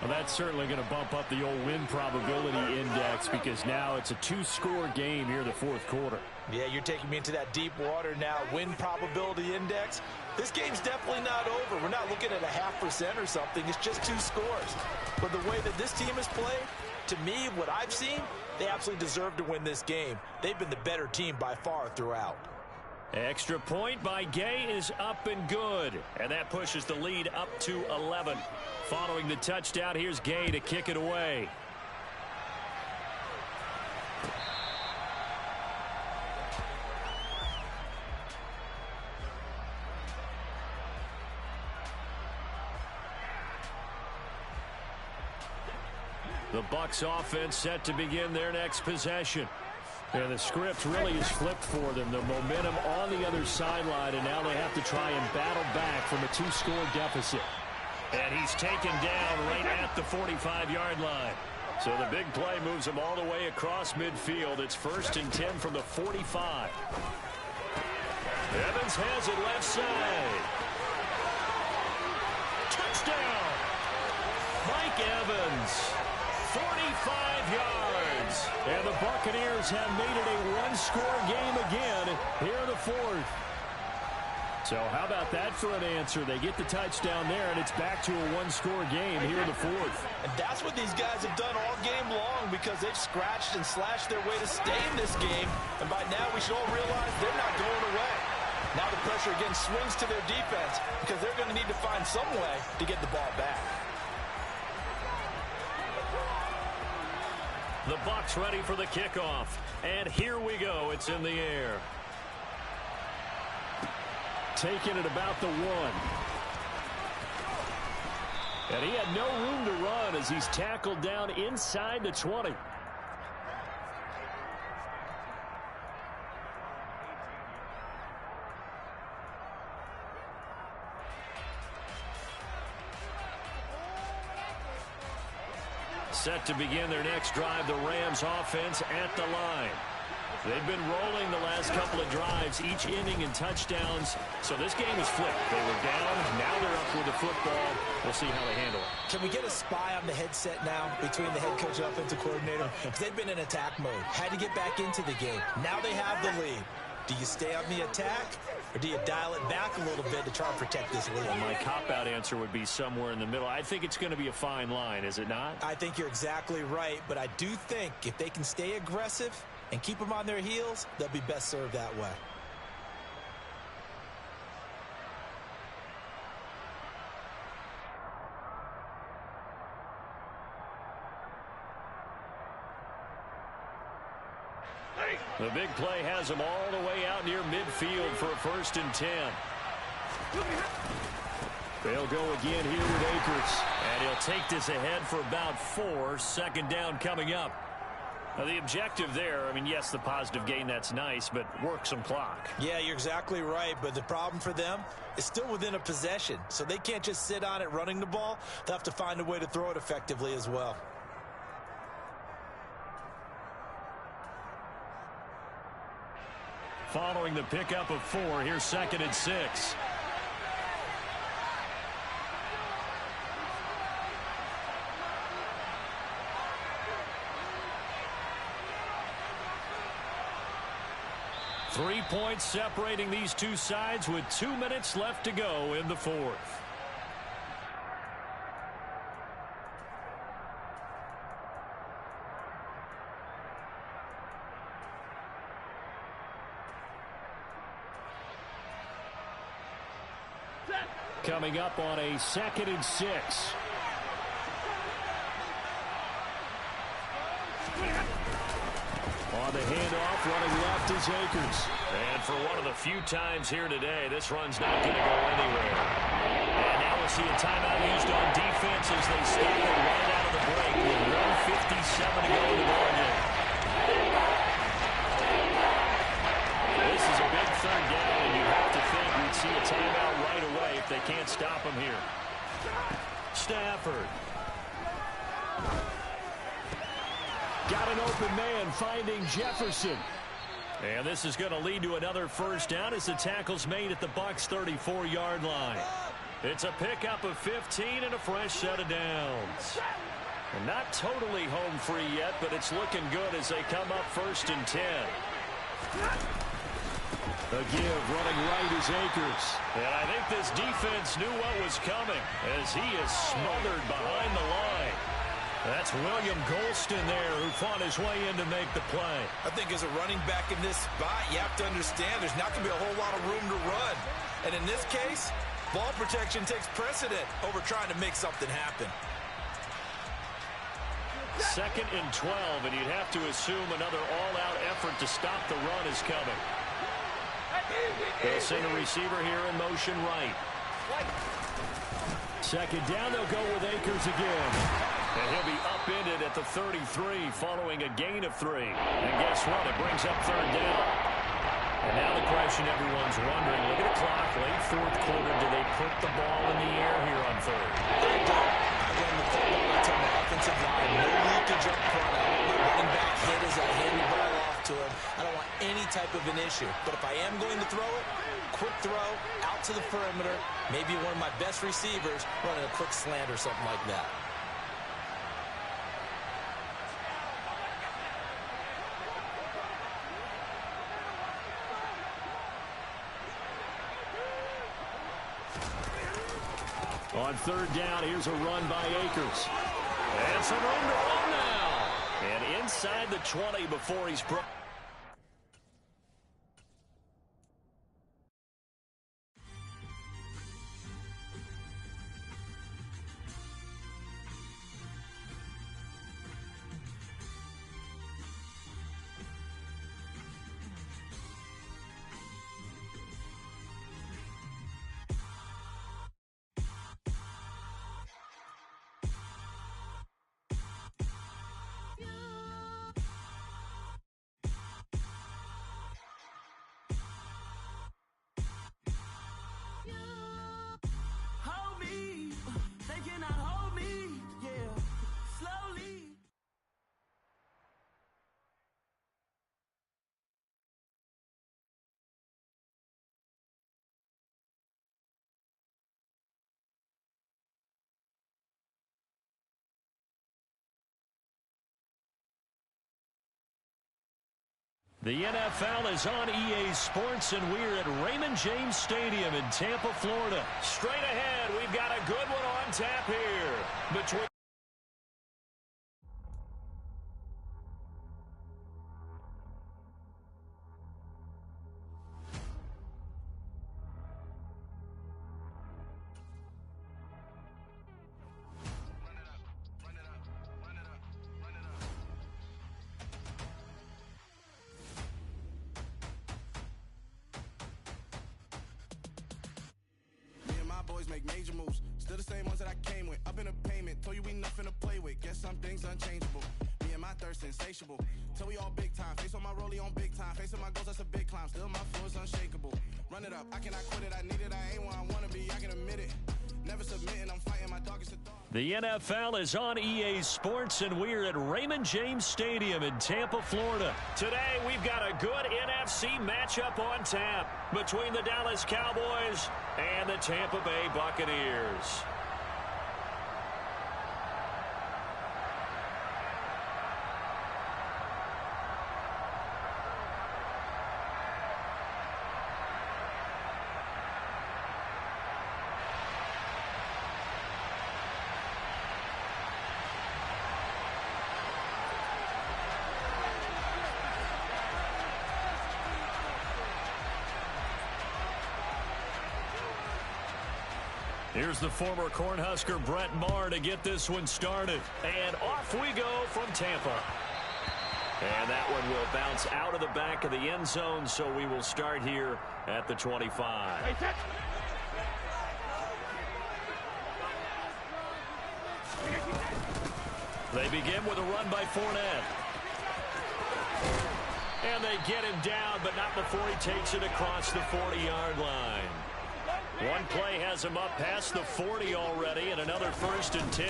Well, that's certainly going to bump up the old win probability index because now it's a 2-score game here in the fourth quarter. Yeah, you're taking me into that deep water now. Win probability index. This game's definitely not over. We're not looking at a 0.5% or something. It's just 2 scores. But the way that this team has played, to me, what I've seen, they absolutely deserve to win this game. They've been the better team by far throughout. Extra point by Gay is up and good. And that pushes the lead up to 11. Following the touchdown, here's Gay to kick it away. The Bucs offense set to begin their next possession. And the script really is flipped for them. The momentum on the other sideline, and now they have to try and battle back from a 2-score deficit. And he's taken down right at the 45-yard line. So the big play moves him all the way across midfield. It's 1st and 10 from the 45. Evans has it left side. Touchdown! Mike Evans. 45 yards. And the Buccaneers have made it a 1-score game again here in the fourth. So how about that for an answer? They get the touchdown there, and it's back to a 1-score game here in the fourth. And that's what these guys have done all game long because they've scratched and slashed their way to stay in this game. And by now we should all realize they're not going away. Now the pressure again swings to their defense because they're going to need to find some way to get the ball back. The Bucs ready for the kickoff. And here we go. It's in the air. Taking it about the 1. And he had no room to run as he's tackled down inside the 20. Set to begin their next drive, the Rams offense at the line. They've been rolling the last couple of drives, each inning in touchdowns. So this game is flipped. They were down, now they're up with the football. We'll see how they handle it. Can we get a spy on the headset now between the head coach and offensive coordinator? Because they've been in attack mode. Had to get back into the game. Now they have the lead. Do you stay on the attack, or do you dial it back a little bit to try and protect this lead? Well, my cop-out answer would be somewhere in the middle. I think it's going to be a fine line, is it not? I think you're exactly right, but I do think if they can stay aggressive and keep them on their heels, they'll be best served that way. The big play has them all the way out near midfield for a 1st and 10. They'll go again here with Akers. And he'll take this ahead for about 4. 2nd down coming up. Now the objective there, I mean, yes, the positive gain, that's nice, but work some clock. Yeah, you're exactly right, but the problem for them is still within a possession. So they can't just sit on it running the ball. They'll have to find a way to throw it effectively as well. Following the pickup of 4, here's 2nd and 6. Three points separating these two sides with 2 minutes left to go in the 4th. Coming up on a 2nd and 6. On the handoff, running left is Akers. And for one of the few times here today, this run's not going to go anywhere. And now we'll see a timeout used on defense as they stop it right out of the break with 1:57 to go in the ball game. This is a big 3rd down, and you have to think we'd see a timeout right away if they can't stop him here. Stafford. Got an open man finding Jefferson. And this is going to lead to another 1st down as the tackle's made at the Bucs 34-yard line. It's a pickup of 15 and a fresh set of downs. And not totally home free yet, but it's looking good as they come up 1st and 10. A give running right is Akers. And I think this defense knew what was coming as he is smothered behind the line. That's William Golston there who fought his way in to make the play. I think as a running back in this spot, you have to understand there's not going to be a whole lot of room to run. And in this case, ball protection takes precedent over trying to make something happen. 2nd and 12, and you'd have to assume another all-out effort to stop the run is coming. They'll send a receiver here in motion right. 2nd down, they'll go with Akers again. And he'll be upended at the 33 following a gain of 3. And guess what? It brings up 3rd down. And now the question everyone's wondering, look at the clock, late 4th quarter, do they put the ball in the air here on 3rd? They don't. I run the football. I tell my offensive line, no leakage up front. I want my running back hit as I hand the ball off to him. I don't want any type of an issue. But if I am going to throw it, quick throw, out to the perimeter, maybe one of my best receivers running a quick slant or something like that. On 3rd down, here's a run by Akers. And some room to run now. And inside the 20 before he's brought. The NFL is on EA Sports, and we're at Raymond James Stadium in Tampa, Florida. Straight ahead, we've got a good one on tap here between... Make major moves, still the same ones that I came with. Up in a payment, told you we nothing to play with. Guess some things unchangeable. Me and my thirst insatiable. Till we all big time. Face on my rollie on big time. Facing my goals, that's a big climb. Still my flow is unshakable. Run it up, I cannot quit it. I need it, I ain't where I wanna be. I can admit it. Never submitting, I'm fighting my darkest of thoughts. The NFL is on EA Sports, and we're at Raymond James Stadium in Tampa, Florida. Today, we've got a good NFC matchup on tap between the Dallas Cowboys and the Tampa Bay Buccaneers. Here's the former Cornhusker Brett Maher to get this one started. And off we go from Tampa. And that one will bounce out of the back of the end zone, so we will start here at the 25. They begin with a run by Fournette. And they get him down, but not before he takes it across the 40-yard line. One play has him up past the 40 already, and another 1st and 10.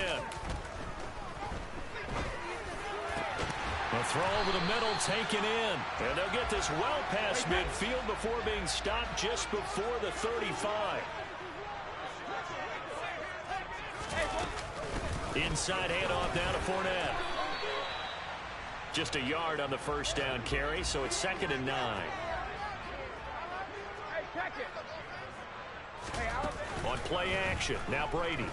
A throw over the middle taken in. And they'll get this well past midfield before being stopped just before the 35. Inside handoff down to Fournette. Just a yard on the first down carry, so it's 2nd and 9. On play action, now Brady.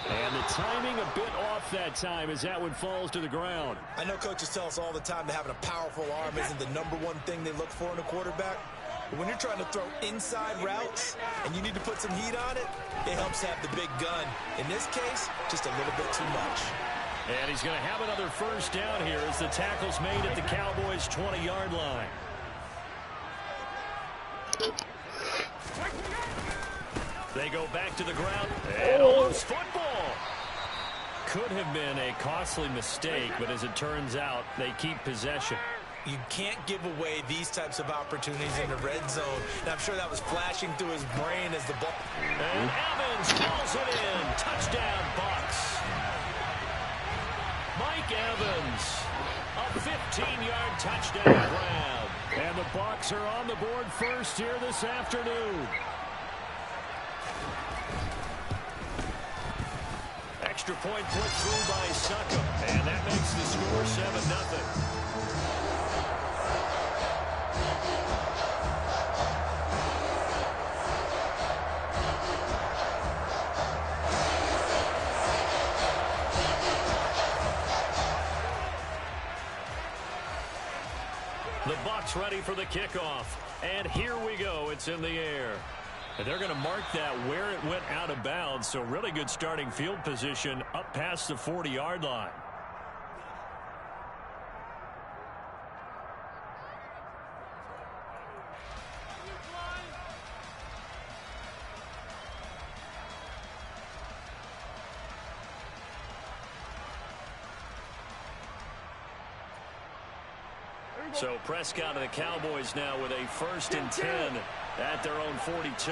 And the timing a bit off that time as that one falls to the ground. I know coaches tell us all the time that having a powerful arm isn't the #1 thing they look for in a quarterback. But when you're trying to throw inside routes and you need to put some heat on it, it helps have the big gun. In this case, just a little bit too much. And he's going to have another first down here as the tackle's made at the Cowboys' 20-yard line. They go back to the ground, and almost football. Could have been a costly mistake, but as it turns out, they keep possession. You can't give away these types of opportunities in the red zone. And I'm sure that was flashing through his brain as the ball. And Evans calls it in. Touchdown, Bucs. Mike Evans, a 15-yard touchdown grab. And the Bucs are on the board first here this afternoon. Extra point put through by Succop, and that makes the score 7-0. The Bucs ready for the kickoff, and here we go. It's in the air. And they're going to mark that where it went out of bounds, so really good starting field position up past the 40-yard line. So Prescott and the Cowboys now with a 1st and 10 at their own 42.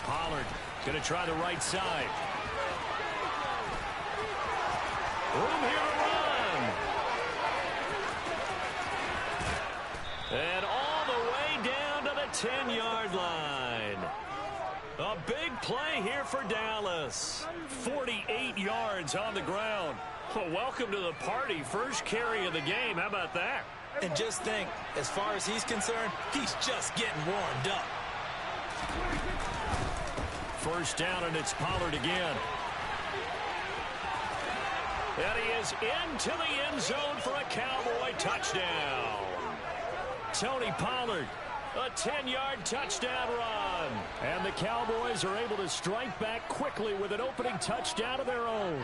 Pollard going to try the right side. Room here to run. And all the way down to the 10-yard line. A big play here for Dallas. 48 yards on the ground. Well, welcome to the party. First carry of the game. How about that? And just think, as far as he's concerned, he's just getting warmed up. First down, and it's Pollard again. And he is into the end zone for a Cowboy touchdown. Tony Pollard, a 10-yard touchdown run. And the Cowboys are able to strike back quickly with an opening touchdown of their own.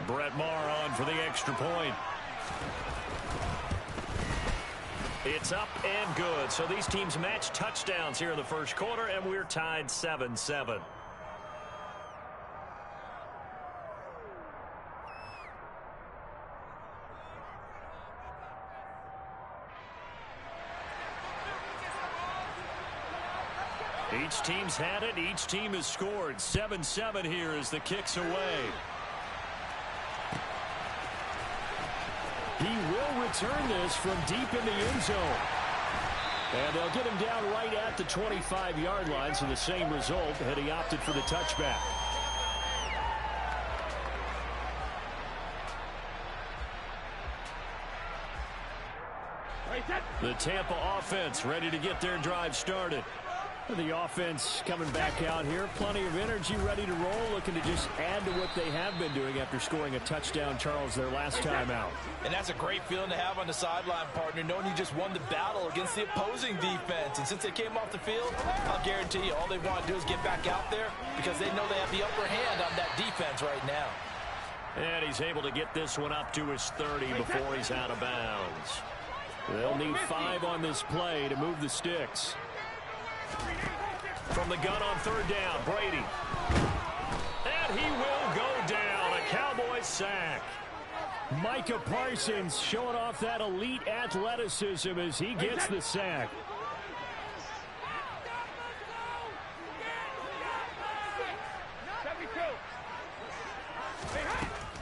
Brett Maher on for the extra point. It's up and good. So these teams match touchdowns here in the first quarter, and we're tied 7-7. Each team's had it. Each team has scored. 7-7 here as the kick's away. He will return this from deep in the end zone. And they'll get him down right at the 25-yard line, so the same result, and he opted for the touchback. The Tampa offense ready to get their drive started. The offense coming back out here. Plenty of energy, ready to roll, looking to just add to what they have been doing after scoring a touchdown, Charles, their last time out. And that's a great feeling to have on the sideline, partner, knowing you just won the battle against the opposing defense. And since they came off the field, I'll guarantee you all they want to do is get back out there because they know they have the upper hand on that defense right now. And he's able to get this one up to his 30 before he's out of bounds. They'll need 5 on this play to move the sticks. From the gun on third down, Brady. And he will go down. A Cowboys sack. Micah Parsons showing off that elite athleticism as he gets the sack.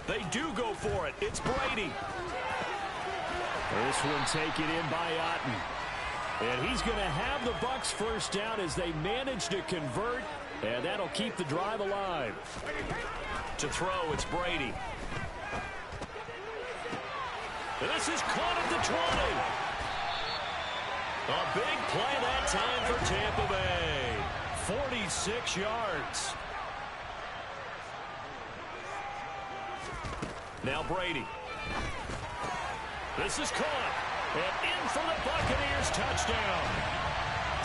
They do go for it. It's Brady. This one taken in by Otten. And he's going to have the Bucks first down as they manage to convert, and that'll keep the drive alive. To throw, it's Brady. This is caught at the 20. A big play that time for Tampa Bay. 46 yards. Now Brady. This is caught. And in for the Buccaneers touchdown.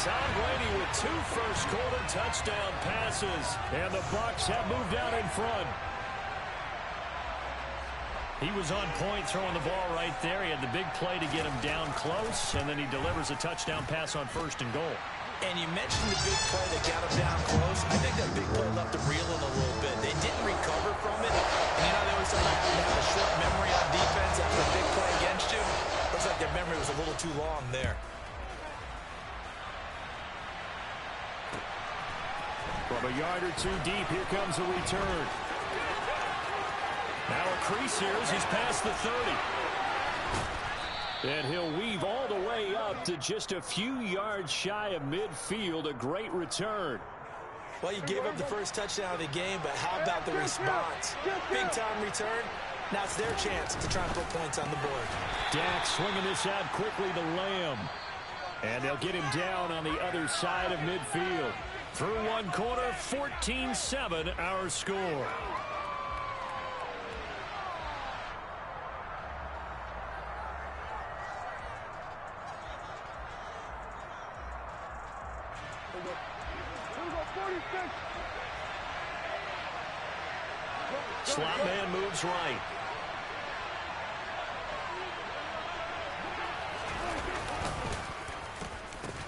Tom Brady with 2 first-quarter touchdown passes. And the Bucs have moved out in front. He was on point throwing the ball right there. He had the big play to get him down close, and then he delivers a touchdown pass on first and goal. And you mentioned the big play that got him down close. I think that big play left him reeling a little bit. They didn't recover from it. And you know, they always say you have a short memory on defense after a big play against you. Looks like their memory was a little too long there. From a yard or 2 deep, here comes a return. Now a crease here as he's past the 30. And he'll weave all the way up to just a few yards shy of midfield. A great return. Well, you gave up the first touchdown of the game, but how about the response? Big-time return. Now it's their chance to try and put points on the board. Dak swinging this out quickly to Lamb. And they'll get him down on the other side of midfield. Through one quarter, 14-7 our score. Slot man moves right.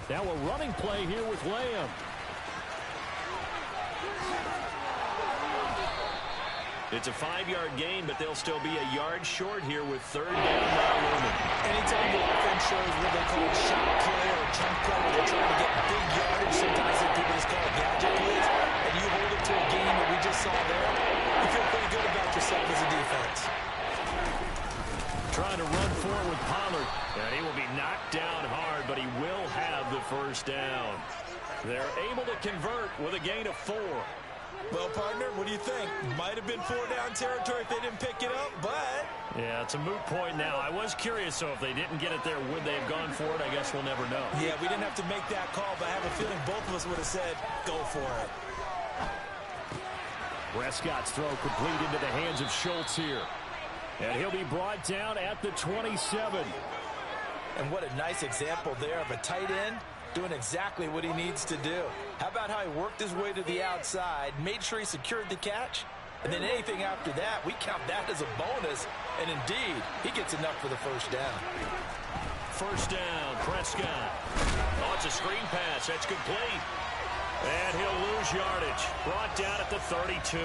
Now a running play here with Lamb. It's a 5-yard gain, but they'll still be a yard short here with third down by Roman. Anytime the offense shows what they call a shot play or a chunk play where they're trying to get big yardage, sometimes people just call it gadget plays, and you hold it to a game that we just saw there, you feel pretty good about yourself as a defense. Trying to run forward with Pollard, and he will be knocked down hard, but he will have the first down. They're able to convert with a gain of 4. Well, partner, what do you think? Might have been 4-down territory if they didn't pick it up, but... Yeah, it's a moot point now. I was curious, so if they didn't get it there, would they have gone for it? I guess we'll never know. Yeah, we didn't have to make that call, but I have a feeling both of us would have said, go for it. Prescott's throw complete into the hands of Schultz here. And he'll be brought down at the 27. And what a nice example there of a tight end doing exactly what he needs to do. How about how he worked his way to the outside, made sure he secured the catch, and then anything after that, we count that as a bonus. And indeed, he gets enough for the first down. First down, Prescott. Oh, it's a screen pass. That's complete. And he'll lose yardage. Brought down at the 32.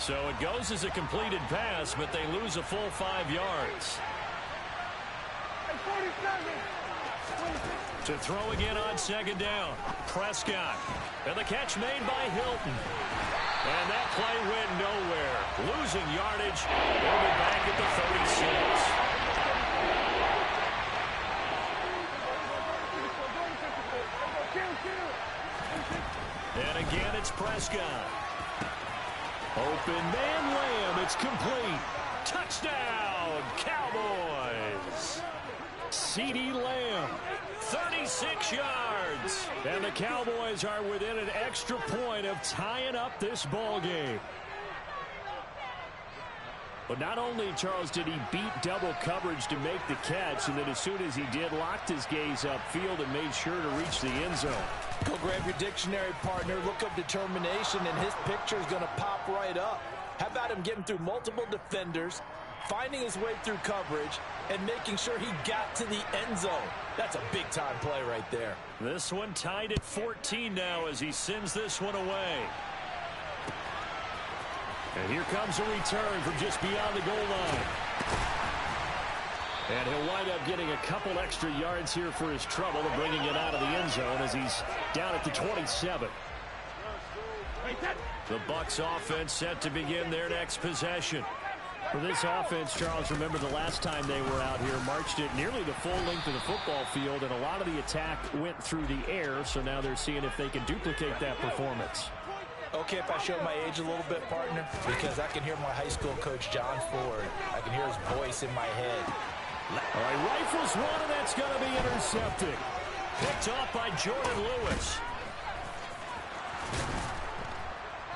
So it goes as a completed pass, but they lose a full 5 yards. To throw again on second down. Prescott. And the catch made by Hilton. And that play went nowhere. Losing yardage. They'll be back at the 36. And again, it's Prescott. Open man Lamb. It's complete. Touchdown, Cowboys. CeeDee Lamb, 36 yards. And the Cowboys are within an extra point of tying up this ball game. But not only, Charles, did he beat double coverage to make the catch, and then as soon as he did, locked his gaze upfield and made sure to reach the end zone. Go grab your dictionary, partner. Look up determination, and his picture is going to pop right up. How about him getting through multiple defenders, finding his way through coverage, and making sure he got to the end zone? That's a big-time play right there. This one tied at 14 now as he sends this one away. And here comes a return from just beyond the goal line. And he'll wind up getting a couple extra yards here for his trouble and bringing it out of the end zone as he's down at the 27. The Bucs offense set to begin their next possession. For this offense, Charles, remember the last time they were out here, marched it nearly the full length of the football field, and a lot of the attack went through the air, so now they're seeing if they can duplicate that performance. Okay, if I show my age a little bit, partner, because I can hear my high school coach, John Ford. I can hear his voice in my head. All right, rifles one, and that's going to be intercepted. Picked off by Jordan Lewis.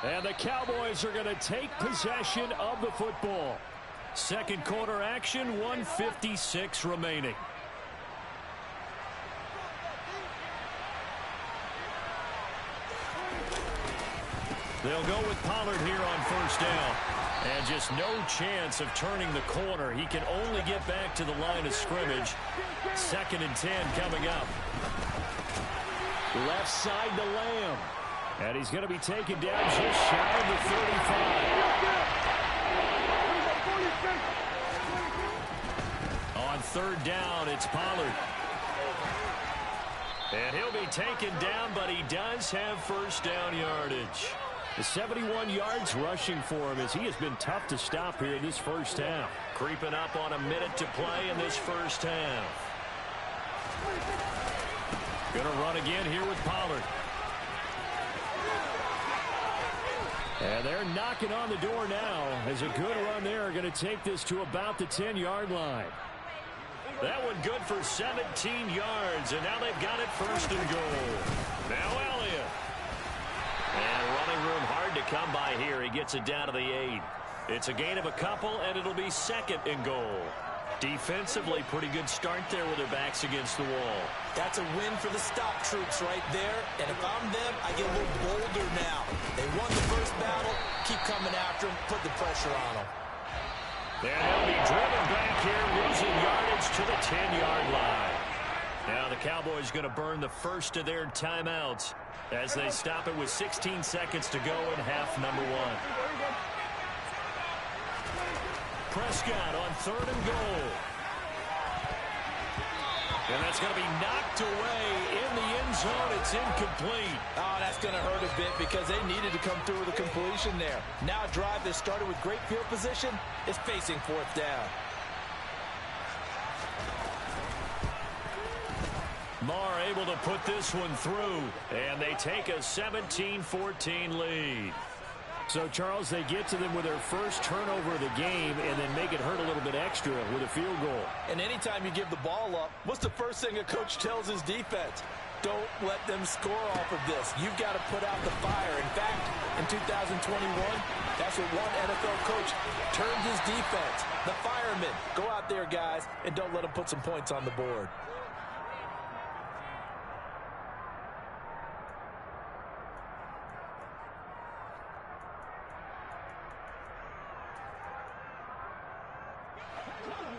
And the Cowboys are going to take possession of the football. Second quarter action, 1:56 remaining. They'll go with Pollard here on first down. And just no chance of turning the corner. He can only get back to the line of scrimmage. 2nd and 10 coming up. Left side to Lamb. And he's going to be taken down just shy of the 35. On third down, it's Pollard. And he'll be taken down, but he does have first down yardage. The 71 yards rushing for him as he has been tough to stop here in this first half. Creeping up on a minute to play in this first half. Going to run again here with Pollard. And they're knocking on the door now as a good run there are going to take this to about the 10-yard line. That one good for 17 yards, and now they've got it first and goal. Now Elliott. And running room hard to come by here. He gets it down to the 8. It's a gain of a couple, and it'll be 2nd and goal. Defensively, pretty good start there with their backs against the wall. That's a win for the stop troops right there. And if I'm them, I get a little bolder now. They won the first battle. Keep coming after them. Put the pressure on them. And they'll be driven back here, losing yardage to the 10-yard line. Now the Cowboys going to burn the first of their timeouts as they stop it with 16 seconds to go in half number 1. Prescott on 3rd and goal. And that's going to be knocked away in the end zone. It's incomplete. Oh, that's going to hurt a bit because they needed to come through with a completion there. Now a drive that started with great field position is facing 4th down. Marr able to put this one through, and they take a 17-14 lead. So, Charles, they get to them with their first turnover of the game and then make it hurt a little bit extra with a field goal. And anytime you give the ball up, what's the first thing a coach tells his defense? Don't let them score off of this. You've got to put out the fire. In fact, in 2021, that's what one NFL coach termed his defense. The firemen. Go out there, guys, and don't let them put some points on the board.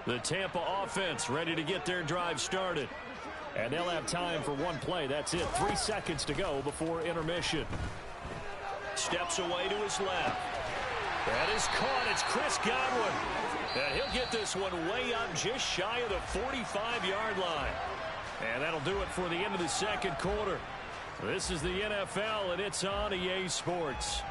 The Tampa offense ready to get their drive started. And they'll have time for one play. That's it. 3 seconds to go before intermission. Steps away to his left. That is caught. It's Chris Godwin. And he'll get this one way up just shy of the 45-yard line. And that'll do it for the end of the second quarter. This is the NFL, and it's on EA Sports.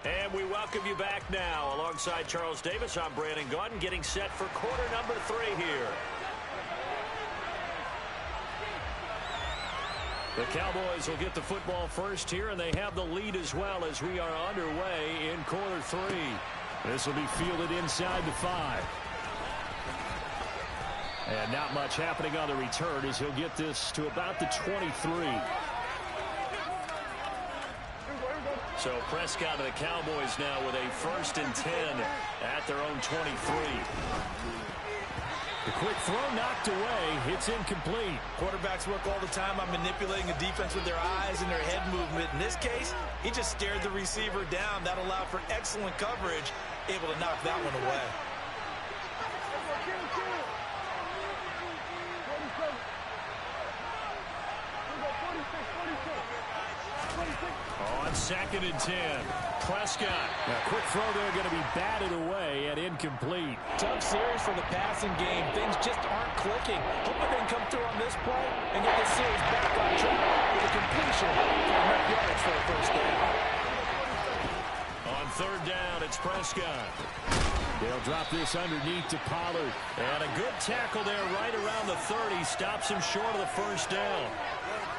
And we welcome you back now. Alongside Charles Davis, I'm Brandon Gaudin, getting set for quarter number 3 here. The Cowboys will get the football first here, and they have the lead as well as we are underway in quarter 3. This will be fielded inside the 5. And not much happening on the return as he'll get this to about the 23. So Prescott and the Cowboys now with a 1st and 10 at their own 23. The quick throw knocked away. It's incomplete. Quarterbacks work all the time on manipulating the defense with their eyes and their head movement. In this case, he just stared the receiver down. That allowed for excellent coverage, able to knock that one away. On 2nd and 10, Prescott. A quick throw there going to be batted away and incomplete. Tough series for the passing game. Things just aren't clicking. Hoping they can come through on this play and get the series back on track with a completion for enough yards for a 1st down. On 3rd down, it's Prescott. They'll drop this underneath to Pollard. And a good tackle there right around the 30. Stops him short of the 1st down.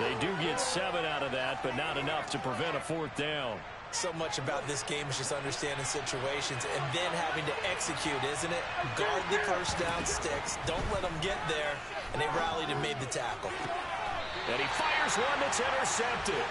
They do get 7 out of that, but not enough to prevent a 4th down. So much about this game is just understanding situations and then having to execute, isn't it? Guard the 1st down sticks. Don't let them get there. And they rallied and made the tackle. And he fires one that's intercepted.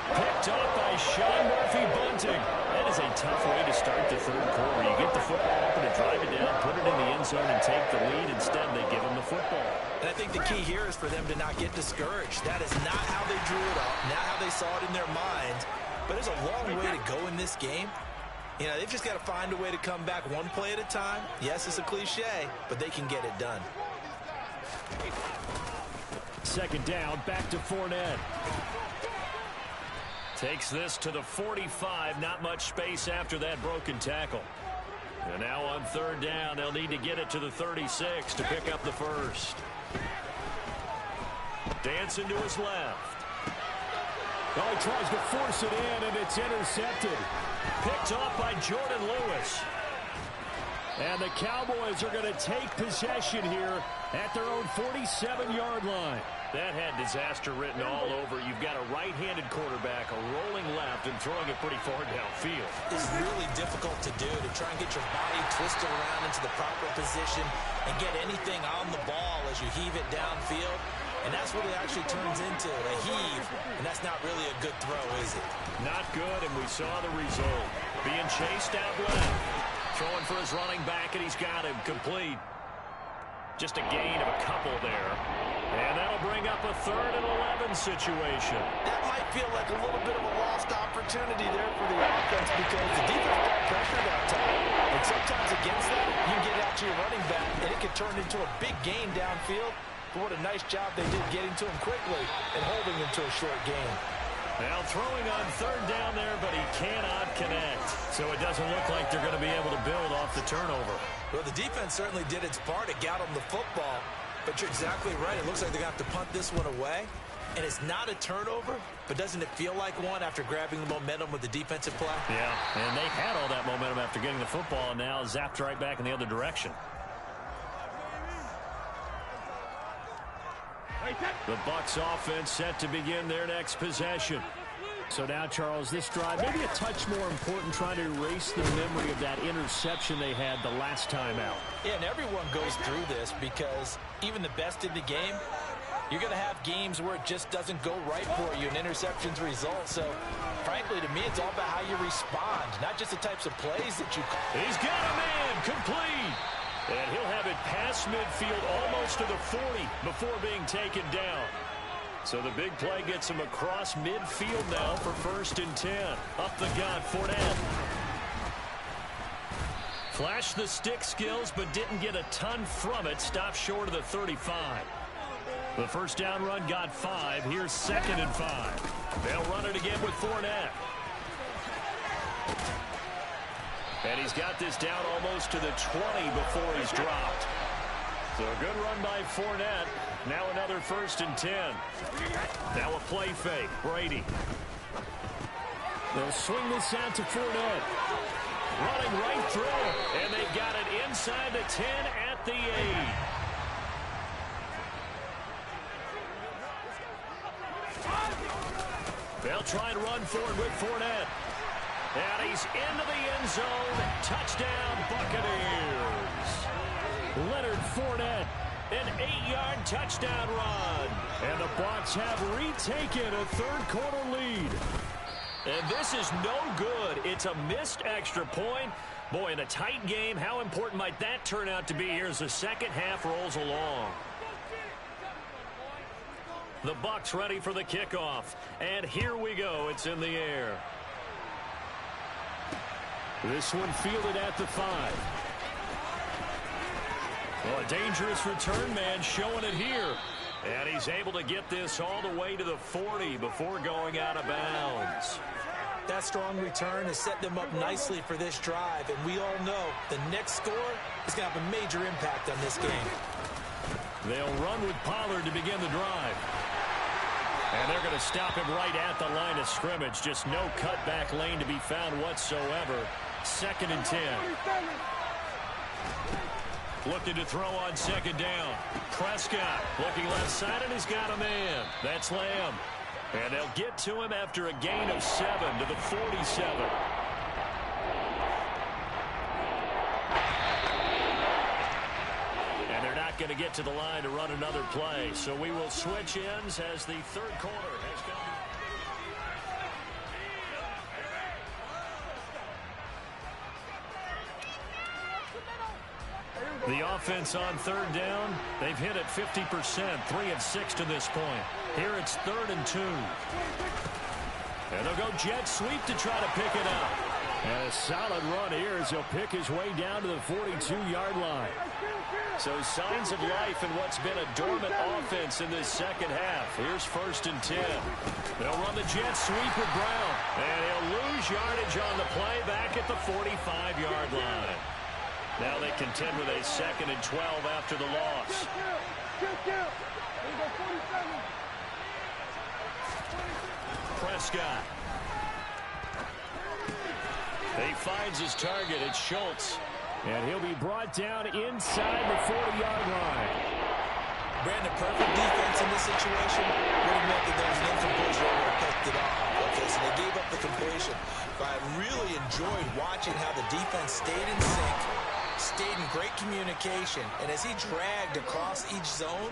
Picked up by Sean Murphy-Bunting. That is a tough way to start the 3rd quarter. You get the football up and drive it down, put it in the end zone, and take the lead. Instead, they give him the football. And I think the key here is for them to not get discouraged. That is not how they drew it up, not how they saw it in their minds. But there's a long way to go in this game. You know, they've just got to find a way to come back one play at a time. Yes, it's a cliche, but they can get it done. 2nd down, back to Fournette. Takes this to the 45. Not much space after that broken tackle. And now on 3rd down, they'll need to get it to the 36 to pick up the 1st. Dancing to his left. Oh, he tries to force it in, and it's intercepted. Picked off by Jordan Lewis. And the Cowboys are going to take possession here at their own 47-yard line. That had disaster written all over. You've got a right-handed quarterback, a rolling left, and throwing it pretty far downfield. It's really difficult to do, to try and get your body twisted around into the proper position and get anything on the ball as you heave it downfield. And that's what it actually turns into, a heave. And that's not really a good throw, is it? Not good, and we saw the result. Being chased out left. Throwing for his running back, and he's got him complete. Just a gain of a couple there. And that'll bring up a 3rd and 11 situation. That might feel like a little bit of a lost opportunity there for the offense because the defense got pressure that time. And sometimes against that, you can get out to your running back, and it can turn into a big gain downfield. But what a nice job they did getting to him quickly and holding him to a short gain. Now throwing on 3rd down there, but he cannot connect. So it doesn't look like they're going to be able to build off the turnover. Well, the defense certainly did its part. It got them the football. But you're exactly right. It looks like they're going to have to punt this one away. And it's not a turnover, but doesn't it feel like one after grabbing the momentum with the defensive play? Yeah, and they had all that momentum after getting the football, and now zapped right back in the other direction. The Bucs offense set to begin their next possession. So now, Charles, this drive maybe a touch more important, trying to erase the memory of that interception they had the last time out. Yeah, and everyone goes through this because even the best in the game, you're going to have games where it just doesn't go right for you and interceptions result. So, frankly, to me, it's all about how you respond, not just the types of plays that you call. He's got a man complete. And he'll have it past midfield almost to the 40 before being taken down. So the big play gets him across midfield now for 1st and 10. Up the gut, Fournette. Flashed the stick skills, but didn't get a ton from it. Stopped short of the 35. The first down run got 5. Here's 2nd and 5. They'll run it again with Fournette. And he's got this down almost to the 20 before he's dropped. So a good run by Fournette. Now another 1st and 10. Now a play fake. Brady. They'll swing this out to Fournette. Running right through it. And they've got it inside the 10 at the 8. They'll try and run forward with Fournette. And he's into the end zone. Touchdown, Buccaneers. Leonard Fournette, an 8-yard touchdown run. And the Bucs have retaken a third-quarter lead. And this is no good. It's a missed extra point. Boy, in a tight game, how important might that turn out to be here as the second half rolls along? The Bucs ready for the kickoff. And here we go. It's in the air. This one fielded at the 5. Well, a dangerous return man showing it here. And he's able to get this all the way to the 40 before going out of bounds. That strong return has set them up nicely for this drive, and we all know the next score is going to have a major impact on this game. They'll run with Pollard to begin the drive. And they're going to stop him right at the line of scrimmage. Just no cutback lane to be found whatsoever. 2nd and 10. Looking to throw on 2nd down. Prescott looking left side, and he's got a man. That's Lamb. And they'll get to him after a gain of 7 to the 47. And they're not going to get to the line to run another play. So we will switch ends as the third quarter has come. The offense on 3rd down, they've hit it 50%, 3 of 6 to this point. Here it's 3rd and 2. And they'll go jet sweep to try to pick it up. And a solid run here as he'll pick his way down to the 42-yard line. So signs of life in what's been a dormant offense in this second half. Here's 1st and 10. They'll run the jet sweep with Brown. And he'll lose yardage on the play back at the 45-yard line. Now they contend with a 2nd and 12 after the loss. Prescott. He finds his target. It's Schultz. And he'll be brought down inside the 40-yard line. Brandon, perfect defense in this situation would have meant that there was an incompletion that would have picked it off. Okay, so they gave up the completion. But I really enjoyed watching how the defense stayed in sync, stayed in great communication, and as he dragged across each zone,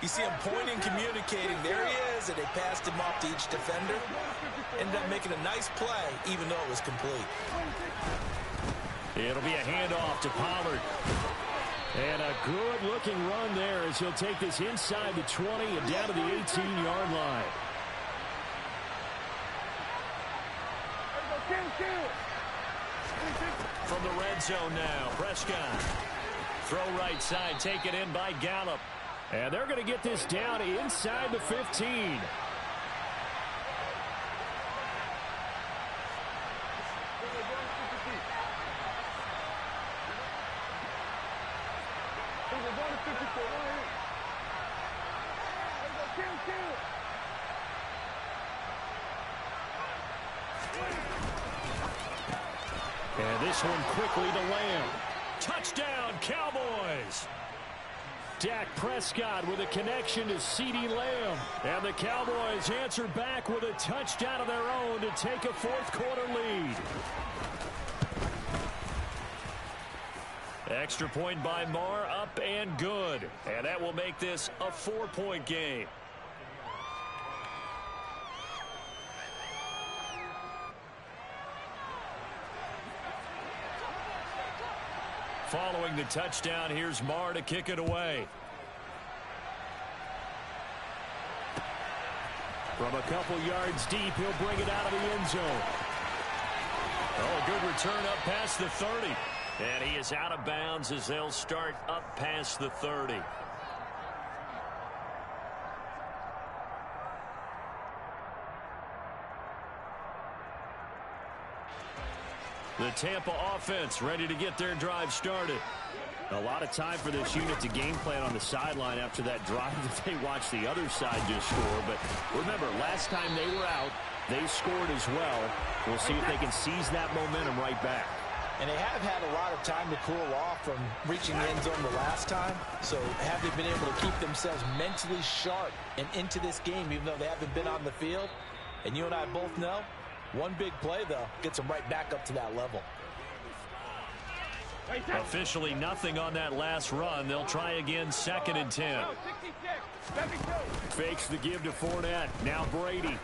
you see him pointing, communicating. There he is, and they passed him off to each defender. Ended up making a nice play, even though it was complete. It'll be a handoff to Pollard. And a good-looking run there as he'll take this inside the 20 and down to the 18-yard line. From the red zone now, Prescott. Throw right side, taken in by Gallup. And they're going to get this down inside the 15. And this one quickly to Lamb. Touchdown, Cowboys! Dak Prescott with a connection to CeeDee Lamb. And the Cowboys answer back with a touchdown of their own to take a fourth-quarter lead. Extra point by Marr, up and good. And that will make this a 4-point game. Following the touchdown, here's Marr to kick it away. From a couple yards deep, he'll bring it out of the end zone. Oh, a good return up past the 30. And he is out of bounds as they'll start up past the 30. The Tampa offense ready to get their drive started. A lot of time for this unit to game plan on the sideline after that drive that they watched the other side just score. But remember, last time they were out, they scored as well. We'll see if they can seize that momentum right back. And they have had a lot of time to cool off from reaching the end zone the last time. So have they been able to keep themselves mentally sharp and into this game, even though they haven't been on the field? And you and I both know, one big play, though, gets them right back up to that level. Officially nothing on that last run. They'll try again, 2nd and 10. Fakes the give to Fournette. Now Brady.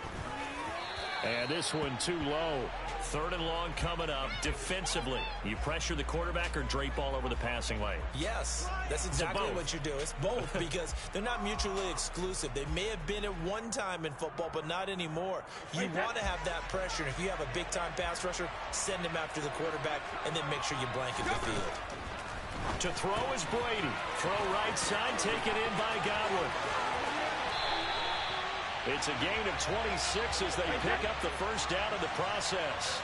And this one too low. 3rd and long coming up. Defensively, you pressure the quarterback or drape all over the passing lane? Yes, that's exactly what you do. It's both because they're not mutually exclusive. They may have been at one time in football, but not anymore. You want to have that pressure. And if you have a big-time pass rusher, send him after the quarterback and then make sure you blanket the field. To throw is Brady. Throw right side, taken in by Godwin. It's a gain of 26 as they pick up the first down in the process.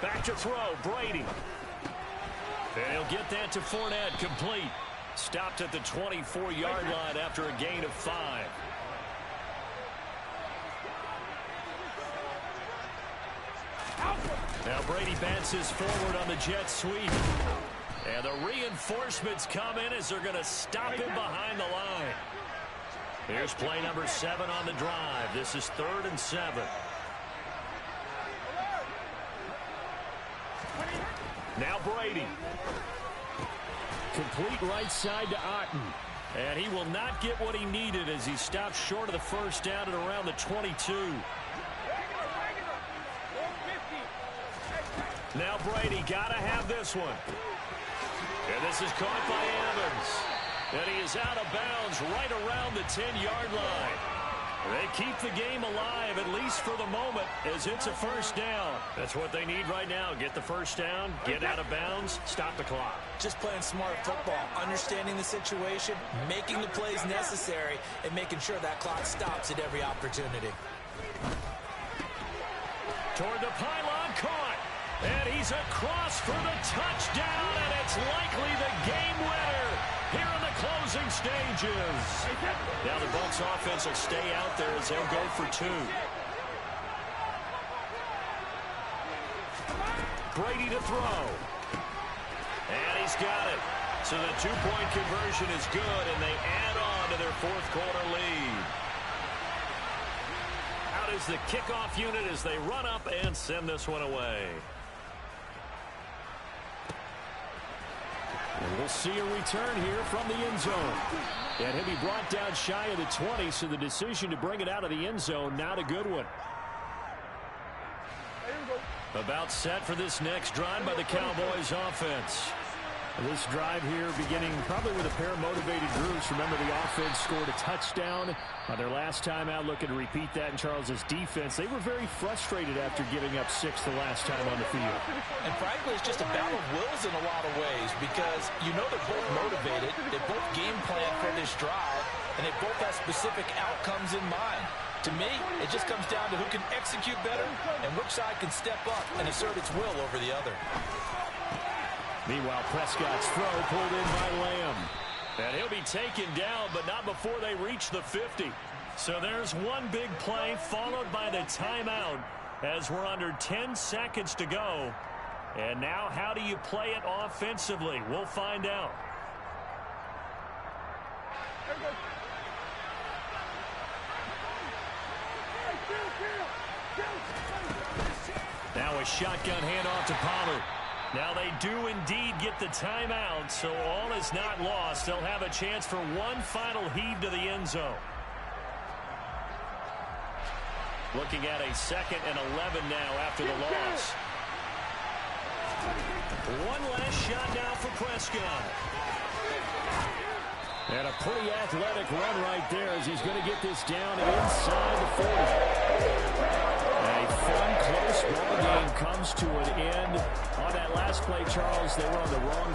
Back to throw, Brady. And he'll get that to Fournette, complete. Stopped at the 24-yard line after a gain of 5. Now Brady bounces forward on the jet sweep. And the reinforcements come in as they're going to stop him behind the line. Here's play number 7 on the drive. This is 3rd and 7. Now Brady. Complete right side to Otten. And he will not get what he needed as he stops short of the first down at around the 22. Now Brady got to have this one. And this is caught by Evans. And he is out of bounds right around the 10-yard line. They keep the game alive, at least for the moment, as it's a first down. That's what they need right now. Get the first down, get out of bounds, stop the clock. Just playing smart football, understanding the situation, making the plays necessary, and making sure that clock stops at every opportunity. Toward the pylon, caught. And he's across for the touchdown, and it's likely the game winner here in the closing stages. Now the Bucs offense will stay out there as they'll go for 2. Brady to throw. And he's got it. So the 2-point conversion is good, and they add on to their fourth-quarter lead. Out is the kickoff unit as they run up and send this one away. And we'll see a return here from the end zone. And he'll be brought down shy of the 20, so the decision to bring it out of the end zone, not a good one. About set for this next drive by the Cowboys offense. This drive here beginning probably with a pair of motivated groups. Remember, the offense scored a touchdown their last time out, looking to repeat that in Charles's defense. They were very frustrated after giving up 6 the last time on the field. And frankly, it's just a battle of wills in a lot of ways because you know they're both motivated. They both game plan for this drive, and they both have specific outcomes in mind. To me, it just comes down to who can execute better and which side can step up and assert its will over the other. Meanwhile, Prescott's throw pulled in by Lamb. And he'll be taken down, but not before they reach the 50. So there's one big play followed by the timeout as we're under 10 seconds to go. And now how do you play it offensively? We'll find out. Now a shotgun handoff to Pollard. Now they do indeed get the timeout, so all is not lost. They'll have a chance for one final heave to the end zone. Looking at a 2nd and 11 now after the loss. One last shot now for Prescott. And a pretty athletic run right there as he's going to get this down inside the 40. A fun, close ball game comes to an end. On that last play, Charles, they were on the wrong